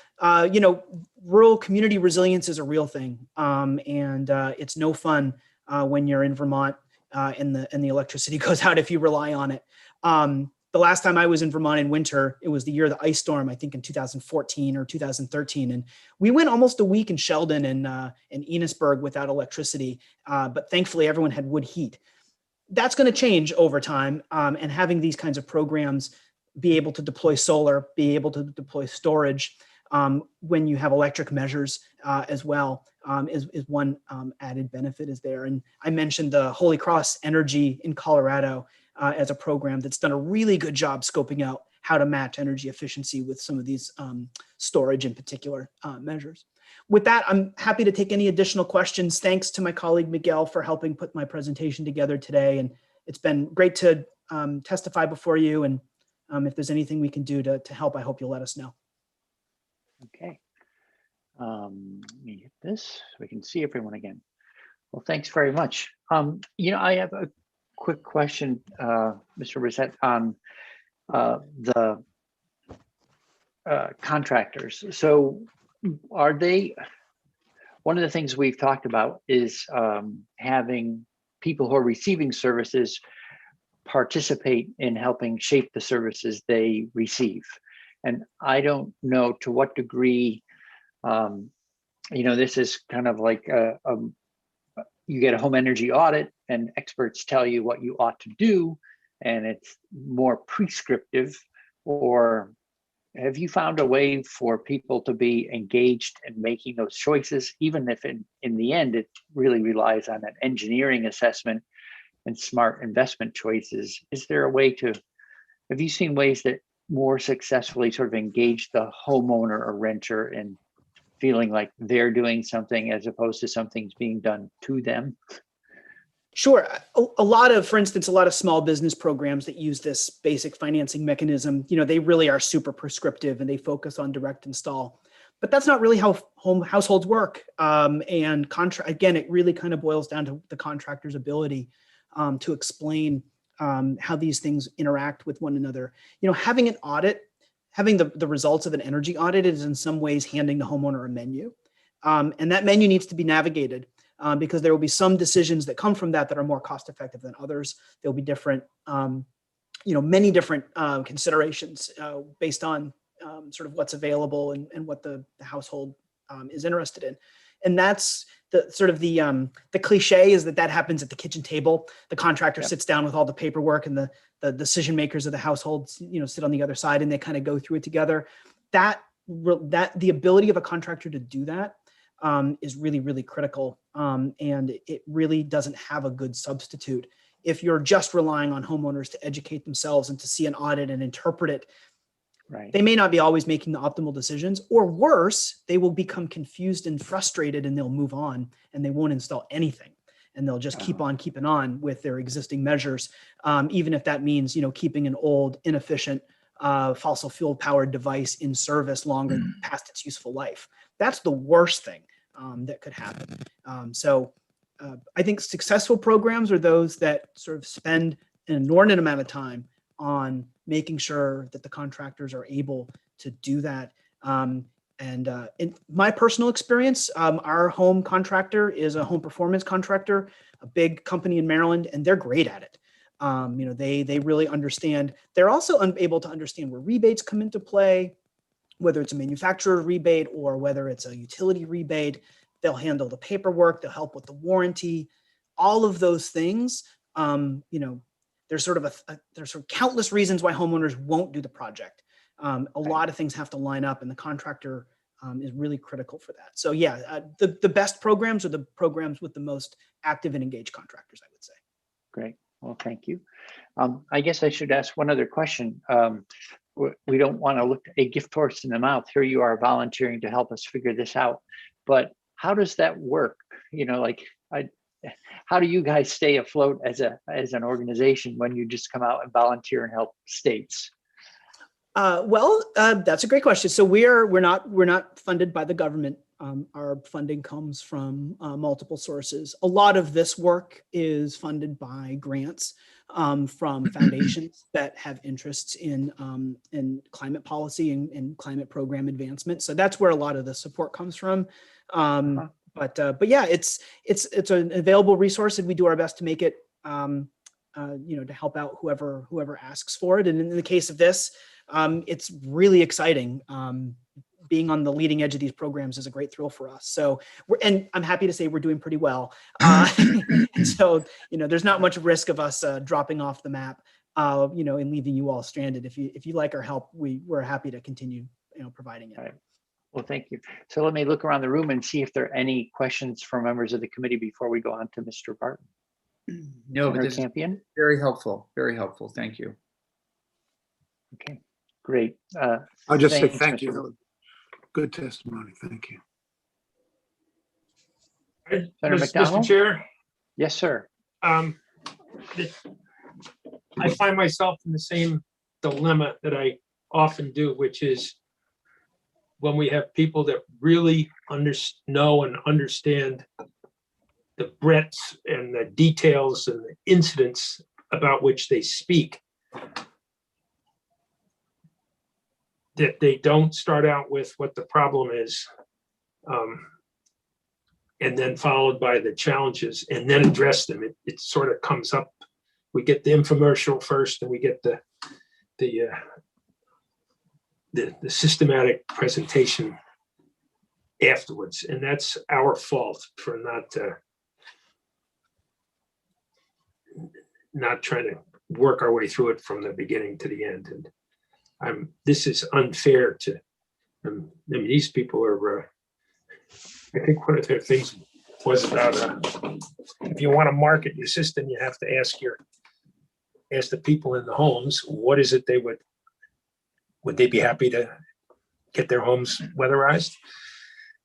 rural community resilience is a real thing. And it's no fun when you're in Vermont and the electricity goes out if you rely on it. The last time I was in Vermont in winter, it was the year of the ice storm, I think in 2014 or 2013. And we went almost a week in Sheldon and Enosburg without electricity. But thankfully, everyone had wood heat. That's going to change over time. And having these kinds of programs be able to deploy solar, be able to deploy storage when you have electric measures as well is one added benefit is there. And I mentioned the Holy Cross Energy in Colorado as a program that's done a really good job scoping out how to match energy efficiency with some of these storage in particular measures. With that, I'm happy to take any additional questions. Thanks to my colleague Miguel for helping put my presentation together today. And it's been great to testify before you. And if there's anything we can do to help, I hope you'll let us know. Okay. Let me hit this so we can see everyone again. Well, thanks very much. I have a quick question, Mr. Brissett, on the contractors. So are they, one of the things we've talked about is having people who are receiving services participate in helping shape the services they receive. And I don't know to what degree, this is kind of like you get a home energy audit and experts tell you what you ought to do, and it's more prescriptive. Or have you found a way for people to be engaged in making those choices, even if in the end it really relies on an engineering assessment and smart investment choices? Is there a way have you seen ways that more successfully sort of engage the homeowner or renter in feeling like they're doing something as opposed to something's being done to them? Sure. For instance, a lot of small business programs that use this basic financing mechanism, they really are super prescriptive and they focus on direct install. But that's not really how households work. Again, it really kind of boils down to the contractor's ability to explain how these things interact with one another. Having an audit, having the results of an energy audit is in some ways handing the homeowner a menu. And that menu needs to be navigated because there will be some decisions that come from that are more cost effective than others. There'll be different, many different considerations based on sort of what's available and what the household is interested in. And that's the cliche is that happens at the kitchen table. The contractor sits down with all the paperwork and the decision makers of the household, sit on the other side and they kind of go through it together. That the ability of a contractor to do that is really, really critical. And it really doesn't have a good substitute. If you're just relying on homeowners to educate themselves and to see an audit and interpret it, right, they may not be always making the optimal decisions, or worse, they will become confused and frustrated and they'll move on and they won't install anything. And they'll just keep on keeping on with their existing measures, even if that means, keeping an old, inefficient, fossil fuel powered device in service longer past its useful life. That's the worst thing that could happen. I think successful programs are those that sort of spend an inordinate amount of time on making sure that the contractors are able to do that. In my personal experience, our home contractor is a home performance contractor, a big company in Maryland, and they're great at it. They really understand. They're also able to understand where rebates come into play, whether it's a manufacturer rebate or whether it's a utility rebate. They'll handle the paperwork, they'll help with the warranty, all of those things. There's sort of countless reasons why homeowners won't do the project. A lot of things have to line up, and the contractor is really critical for that. So the best programs are the programs with the most active and engaged contractors, I would say. Great. Well, thank you. I guess I should ask one other question. We don't want to look a gift horse in the mouth. Here you are volunteering to help us figure this out. But how does that work? like how do you guys stay afloat as an organization when you just come out and volunteer and help states? That's a great question. So we're not funded by the government. Our funding comes from multiple sources. A lot of this work is funded by grants from foundations that have interests in climate policy and climate program advancement. So that's where a lot of the support comes from. But yeah, it's an available resource, and we do our best to make it, to help out whoever asks for it. And in the case of this, it's really exciting. Being on the leading edge of these programs is a great thrill for us. So and I'm happy to say we're doing pretty well. And so, there's not much risk of us dropping off the map, and leaving you all stranded. If you like our help, we're happy to continue, providing it. All right. Well, thank you. So let me look around the room and see if there are any questions from members of the committee before we go on to Mr. Barton. No, but Senator this is Campion? very helpful. Very helpful. Thank you. Okay, great. I'll just say thanks, thank Mr. you. That was good testimony. Thank you. Senator Mr. McDonald? Chair, Yes, sir. I find myself in the same dilemma that I often do, which is when we have people that really know and understand the breadth and the details and the incidents about which they speak, that they don't start out with what the problem is, and then followed by the challenges and then address them. It sort of comes up. We get the infomercial first, and we get the systematic presentation afterwards, and that's our fault for not trying to work our way through it from the beginning to the end. And this is unfair to, these people are, I think one of their things was about, if you want to market your system, you have to ask the people in the homes, what is it would they be happy to get their homes weatherized?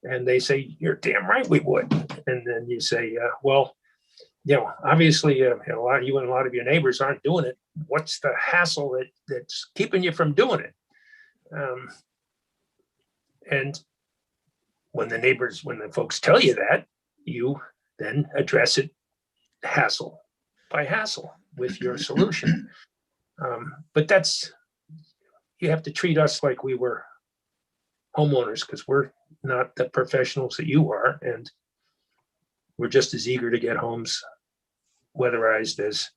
And they say, you're damn right we would. And then you say, well, obviously a lot of you and a lot of your neighbors aren't doing it. What's the hassle that's keeping you from doing it? And when the folks tell you that, you then address it hassle by hassle with your solution. But you have to treat us like we were homeowners, because we're not the professionals that you are, and we're just as eager to get homes weatherized as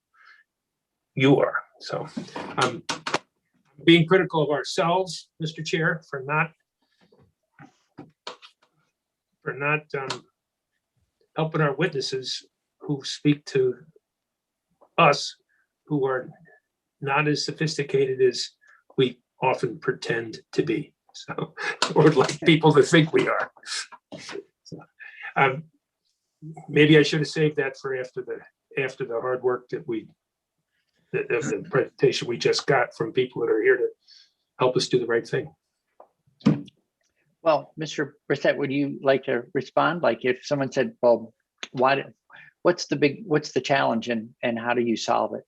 you are. So being critical of ourselves, Mr. Chair, for not helping our witnesses who speak to us, who are not as sophisticated as we often pretend to be. So, or like people to think we are. So, maybe I should have saved that for after the hard work that the presentation we just got from people that are here to help us do the right thing. Well, Mr. Brissett, would you like to respond? Like if someone said, well, what's the challenge and how do you solve it?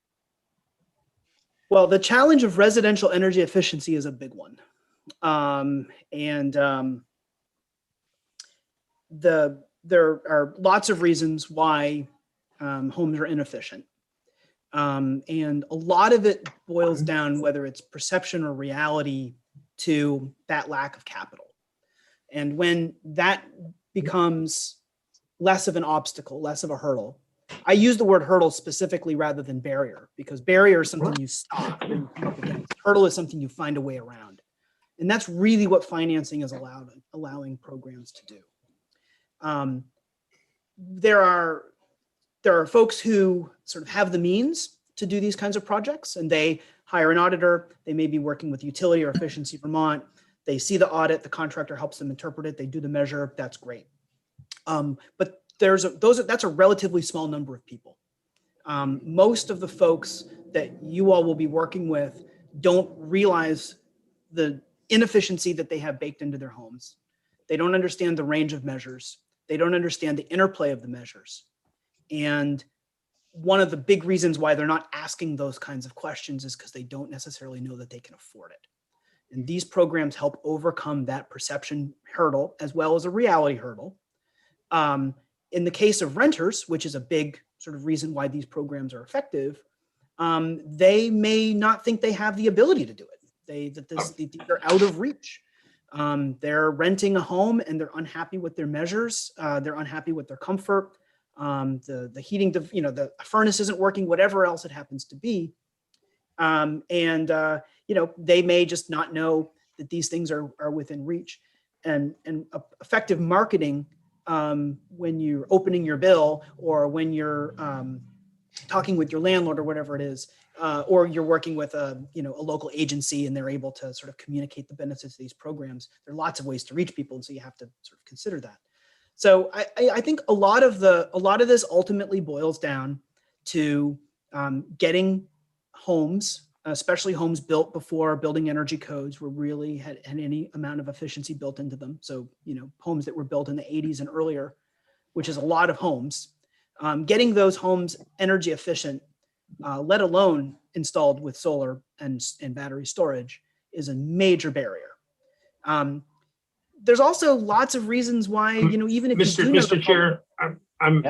Well, the challenge of residential energy efficiency is a big one. There are lots of reasons why homes are inefficient. And a lot of it boils down, whether it's perception or reality, to that lack of capital. And when that becomes less of an obstacle, less of a hurdle, I use the word hurdle specifically rather than barrier, because barrier is something you stop and you come up against. Hurdle is something you find a way around. And that's really what financing is allowing programs to do. There are folks who sort of have the means to do these kinds of projects, and they hire an auditor. They may be working with Utility or Efficiency Vermont. They see the audit, the contractor helps them interpret it, they do the measure, that's great. But that's a relatively small number of people. Most of the folks that you all will be working with don't realize the inefficiency that they have baked into their homes. They don't understand the range of measures. They don't understand the interplay of the measures. And one of the big reasons why they're not asking those kinds of questions is because they don't necessarily know that they can afford it. And these programs help overcome that perception hurdle as well as a reality hurdle. In the case of renters, which is a big sort of reason why these programs are effective, they may not think they have the ability to do it. These are out of reach. They're renting a home and they're unhappy with their measures. They're unhappy with their comfort. The heating, the furnace isn't working, whatever else it happens to be. They may just not know that these things are within reach. And effective marketing, when you're opening your bill or when you're talking with your landlord or whatever it is, or you're working with a local agency and they're able to sort of communicate the benefits of these programs. There are lots of ways to reach people, and so you have to sort of consider that. So I think a lot of this ultimately boils down to getting homes, especially homes built before building energy codes were really had any amount of efficiency built into them. So homes that were built in the 80s and earlier, which is a lot of homes. Getting those homes energy efficient, let alone installed with solar and battery storage, is a major barrier. There's also lots of reasons why, even if you do know Mr. Chair, I'm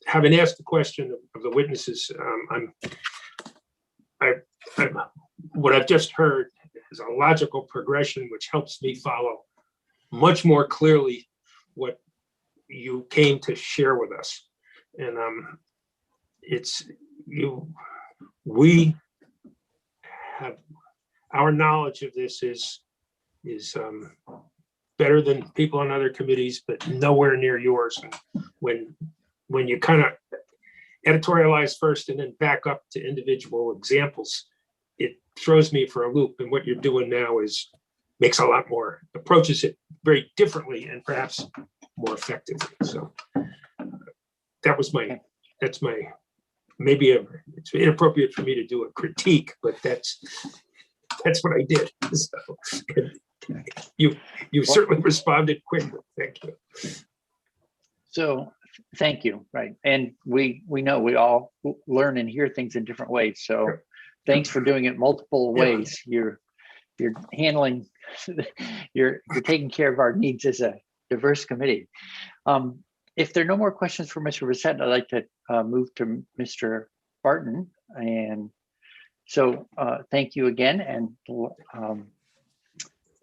having asked the question of the witnesses. What I've just heard is a logical progression, which helps me follow much more clearly what you came to share with us. And we have, our knowledge of this is better than people on other committees, but nowhere near yours. And when you kind of editorialize first and then back up to individual examples, it throws me for a loop. And what you're doing now makes a lot more, approaches it very differently and perhaps more effectively. So it's inappropriate for me to do a critique, but that's what I did. So you certainly responded quickly. Thank you. So thank you. Right. And we know we all learn and hear things in different ways. So thanks for doing it multiple ways. You're handling, you're taking care of our needs as a diverse committee. If there are no more questions for Mr. Brissett, I'd like to move to Mr. Barton. And so thank you again. And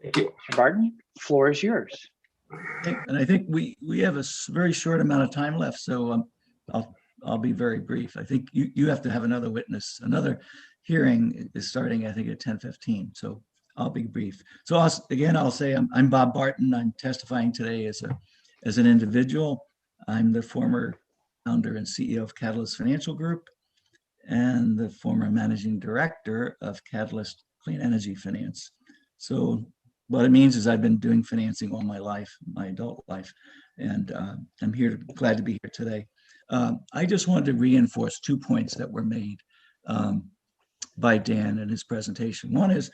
thank you. Mr. Barton, floor is yours. And I think we have a very short amount of time left, so I'll be very brief. I think you have to have another witness. Another hearing is starting, I think, at 10:15. So I'll be brief. So I'll say I'm Bob Barton. I'm testifying today as an individual. I'm the former founder and CEO of Catalyst Financial Group and the former managing director of Catalyst Clean Energy Finance. So what it means is I've been doing financing all my life, my adult life, and I'm glad to be here today. I just wanted to reinforce 2 points that were made by Dan in his presentation. One is,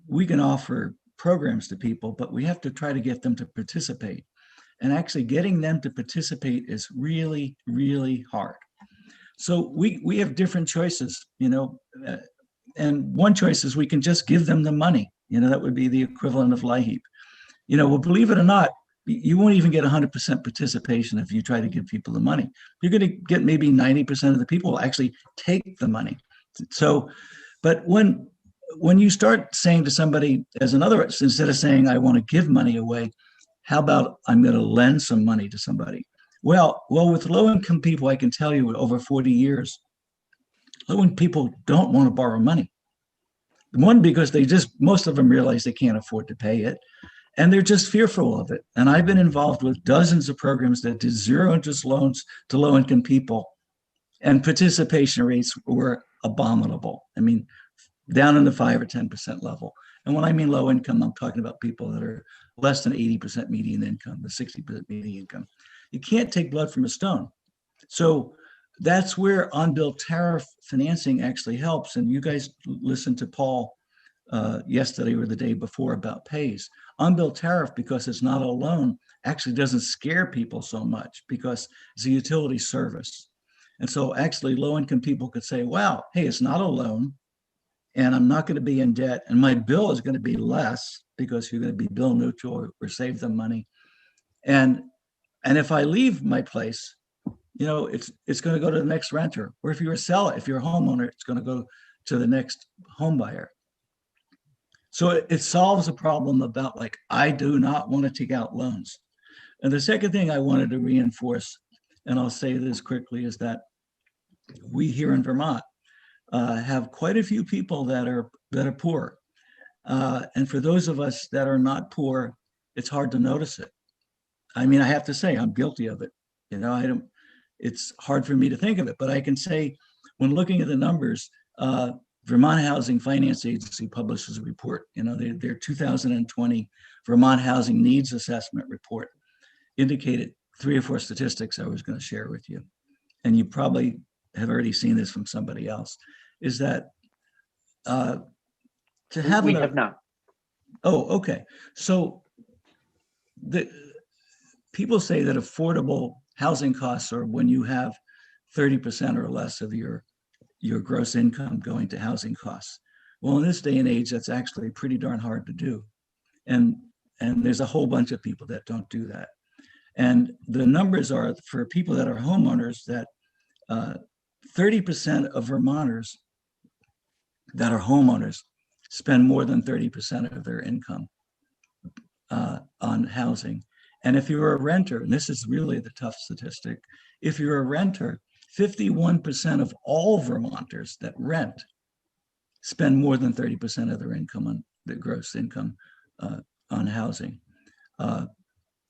we can offer programs to people, but we have to try to get them to participate. And actually getting them to participate is really, really hard. So we have different choices, and one choice is we can just give them the money. That would be the equivalent of LIHEAP. Well, believe it or not, you won't even get 100% participation if you try to give people the money. You're going to get maybe 90% of the people will actually take the money. So, but when you start saying to somebody instead of saying, I want to give money away, how about I'm going to lend some money to somebody? Well, with low-income people, I can tell you over 40 years, low-income people don't want to borrow money. One, because most of them realize they can't afford to pay it, and they're just fearful of it. And I've been involved with dozens of programs that did zero interest loans to low-income people, and participation rates were abominable. I mean, down in the 5 or 10% level. And when I mean low income, I'm talking about people that are less than 80% median income, the 60% median income. You can't take blood from a stone. So that's where on-bill tariff financing actually helps. And you guys listened to Paul yesterday or the day before about PAYS. On-bill tariff, because it's not a loan, actually doesn't scare people so much because it's a utility service. And so actually low-income people could say, wow, hey, it's not a loan and I'm not going to be in debt and my bill is going to be less because you're going to be bill neutral or save them money. And if I leave my place, it's going to go to the next renter. Or if you're a seller, if you're a homeowner, it's going to go to the next home buyer. So it solves a problem about like, I do not want to take out loans. And the second thing I wanted to reinforce, and I'll say this quickly, is that we here in Vermont have quite a few people that are poor. And for those of us that are not poor, it's hard to notice it. I mean, I have to say I'm guilty of it. It's hard for me to think of it, but I can say when looking at the numbers, Vermont Housing Finance Agency publishes a report, their 2020 Vermont Housing Needs Assessment report indicated 3 or 4 statistics I was going to share with you. And you probably have already seen this from somebody else, is that to have We have not. Oh, okay. So the people say that affordable housing costs are when you have 30% or less of your gross income going to housing costs. Well, in this day and age, that's actually pretty darn hard to do. And there's a whole bunch of people that don't do that. And the numbers are for people that are homeowners that 30% of Vermonters that are homeowners spend more than 30% of their income on housing. And if you're a renter, and this is really the tough statistic, if you're a renter, 51% of all Vermonters that rent spend more than 30% of their income on the gross income on housing.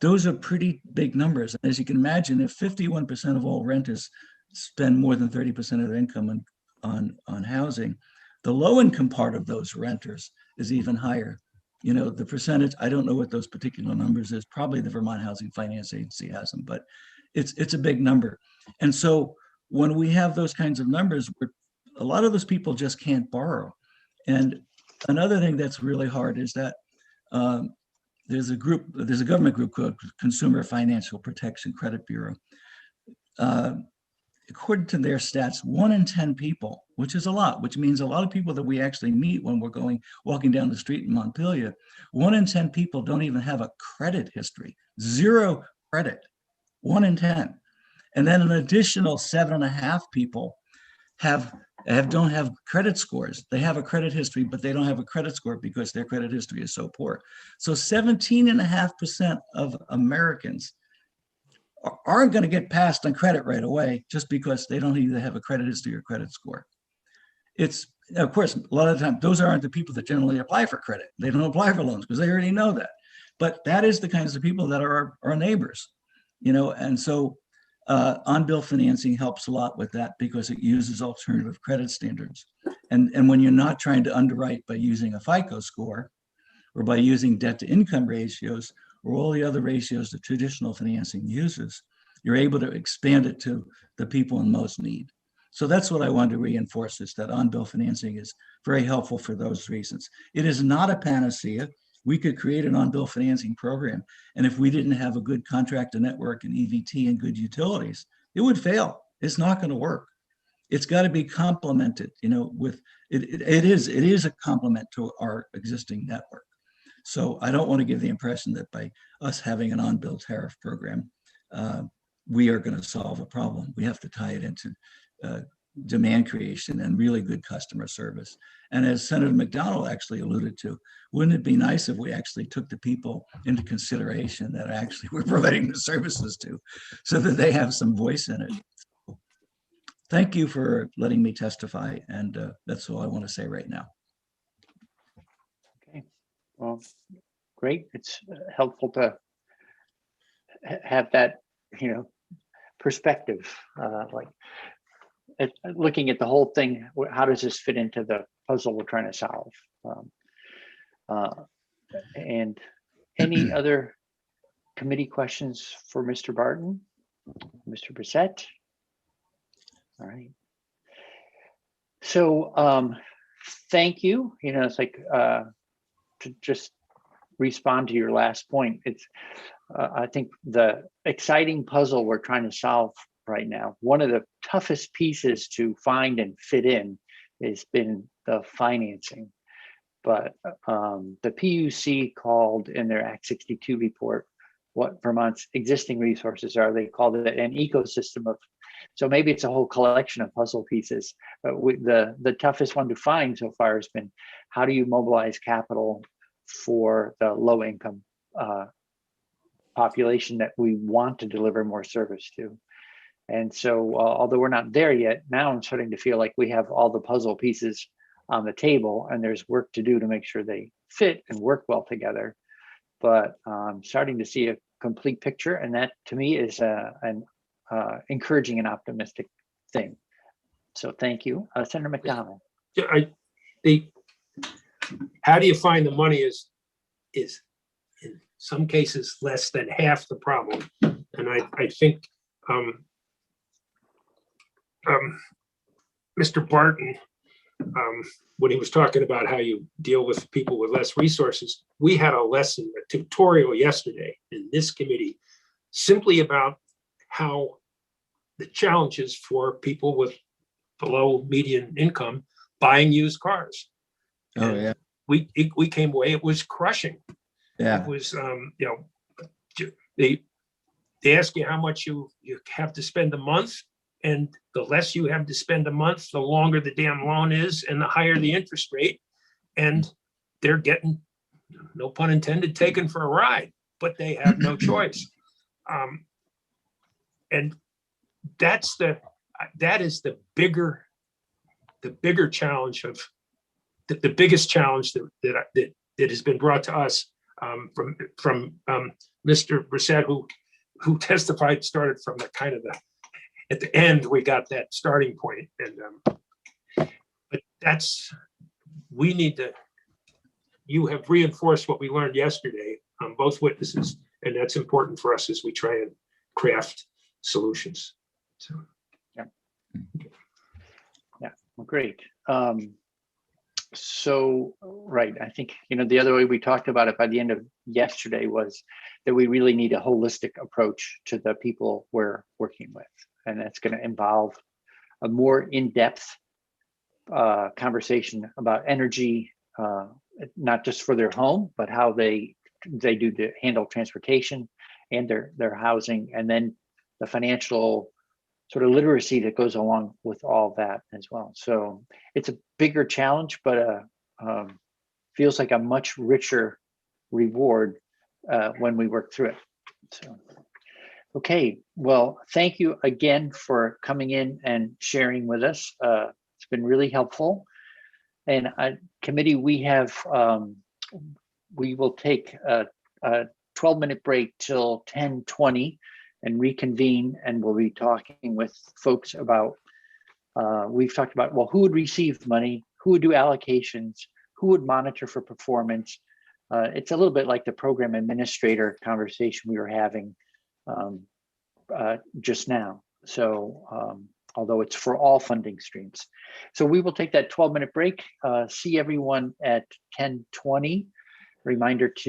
Those are pretty big numbers. As you can imagine, if 51% of all renters spend more than 30% of their income on housing, the low income part of those renters is even higher. The percentage, I don't know what those particular numbers is, probably the Vermont Housing Finance Agency has them, but it's a big number. And so when we have those kinds of numbers, a lot of those people just can't borrow. And another thing that's really hard is that there's a government group called Consumer Financial Protection Credit Bureau. According to their stats, 1 in 10 people, which is a lot, which means a lot of people that we actually meet when we're walking down the street in Montpelier, 1 in 10 people don't even have a credit history, 0 credit, 1 in 10. And then an additional 7.5 people don't have credit scores. They have a credit history, but they don't have a credit score because their credit history is so poor. So 17.5% of Americans aren't going to get passed on credit right away just because they don't either have a credit history or credit score. It's, of course, a lot of the time, those aren't the people that generally apply for credit. They don't apply for loans because they already know that. But that is the kinds of people that are our neighbors, and so on-bill financing helps a lot with that because it uses alternative credit standards. And when you're not trying to underwrite by using a FICO score or by using debt to income ratios or all the other ratios that traditional financing uses, you're able to expand it to the people in most need. So that's what I wanted to reinforce, is that on-bill financing is very helpful for those reasons. It is not a panacea. We could create an on-bill financing program, and if we didn't have a good contractor network and EVT and good utilities, it would fail. It's not going to work. It's got to be complemented, with it is a complement to our existing network. So I don't want to give the impression that by us having an on-bill tariff program, we are going to solve a problem. We have to tie it into demand creation and really good customer service. And as Senator McDonald actually alluded to, wouldn't it be nice if we actually took the people into consideration that actually we're providing the services to, so that they have some voice in it? Thank you for letting me testify, and that's all I want to say right now. Okay, well, great. It's helpful to have that, perspective, looking at the whole thing. How does this fit into the puzzle we're trying to solve? And any other committee questions for Mr. Barton, Mr. Brissett? All right. So thank you. It's like to just respond to your last point. It's I think the exciting puzzle we're trying to solve right now, one of the toughest pieces to find and fit in has been the financing. But the PUC called in their Act 62 report what Vermont's existing resources are. They called it an ecosystem of, so maybe it's a whole collection of puzzle pieces. But the toughest one to find so far has been, how do you mobilize capital for the low income population that we want to deliver more service to? And so although we're not there yet, now I'm starting to feel like we have all the puzzle pieces on the table, and there's work to do to make sure they fit and work well together. But I'm starting to see a complete picture, and that to me is an encouraging and optimistic thing. So thank you, Senator McDonald. Yeah, how do you find the money is in some cases less than half the problem, and I think Mr. Barton, when he was talking about how you deal with people with less resources, we had a lesson, a tutorial yesterday in this committee, simply about how the challenges for people with below median income buying used cars. Oh, And yeah. we came away, it was crushing. Yeah. It was, they ask you how much you have to spend a month. And the less you have to spend a month, the longer the damn loan is and the higher the interest rate. And they're getting, no pun intended, taken for a ride, but they have no choice. And that is the bigger challenge of the biggest challenge that has been brought to us from Mr. Brissett, who testified, started from the kind of at the end, we got that starting point. And but you have reinforced what we learned yesterday on both witnesses, and that's important for us as we try and craft solutions. So yeah, well, great. So right, I think the other way we talked about it by the end of yesterday was that we really need a holistic approach to the people we're working with, and that's going to involve a more in-depth conversation about energy, not just for their home, but how they do to handle transportation and their housing, and then the financial sort of literacy that goes along with all that as well. So it's a bigger challenge, but feels like a much richer reward when we work through it. So, okay, well, thank you again for coming in and sharing with us. It's been really helpful. And committee, we will take a 12-minute break till 10:20 and reconvene, and we'll be talking with folks about, we've talked about, well, who would receive money, who would do allocations, who would monitor for performance. It's a little bit like the program administrator conversation we were having just now. So, although it's for all funding streams. So we will take that 12-minute break, see everyone at 10:20. Reminder to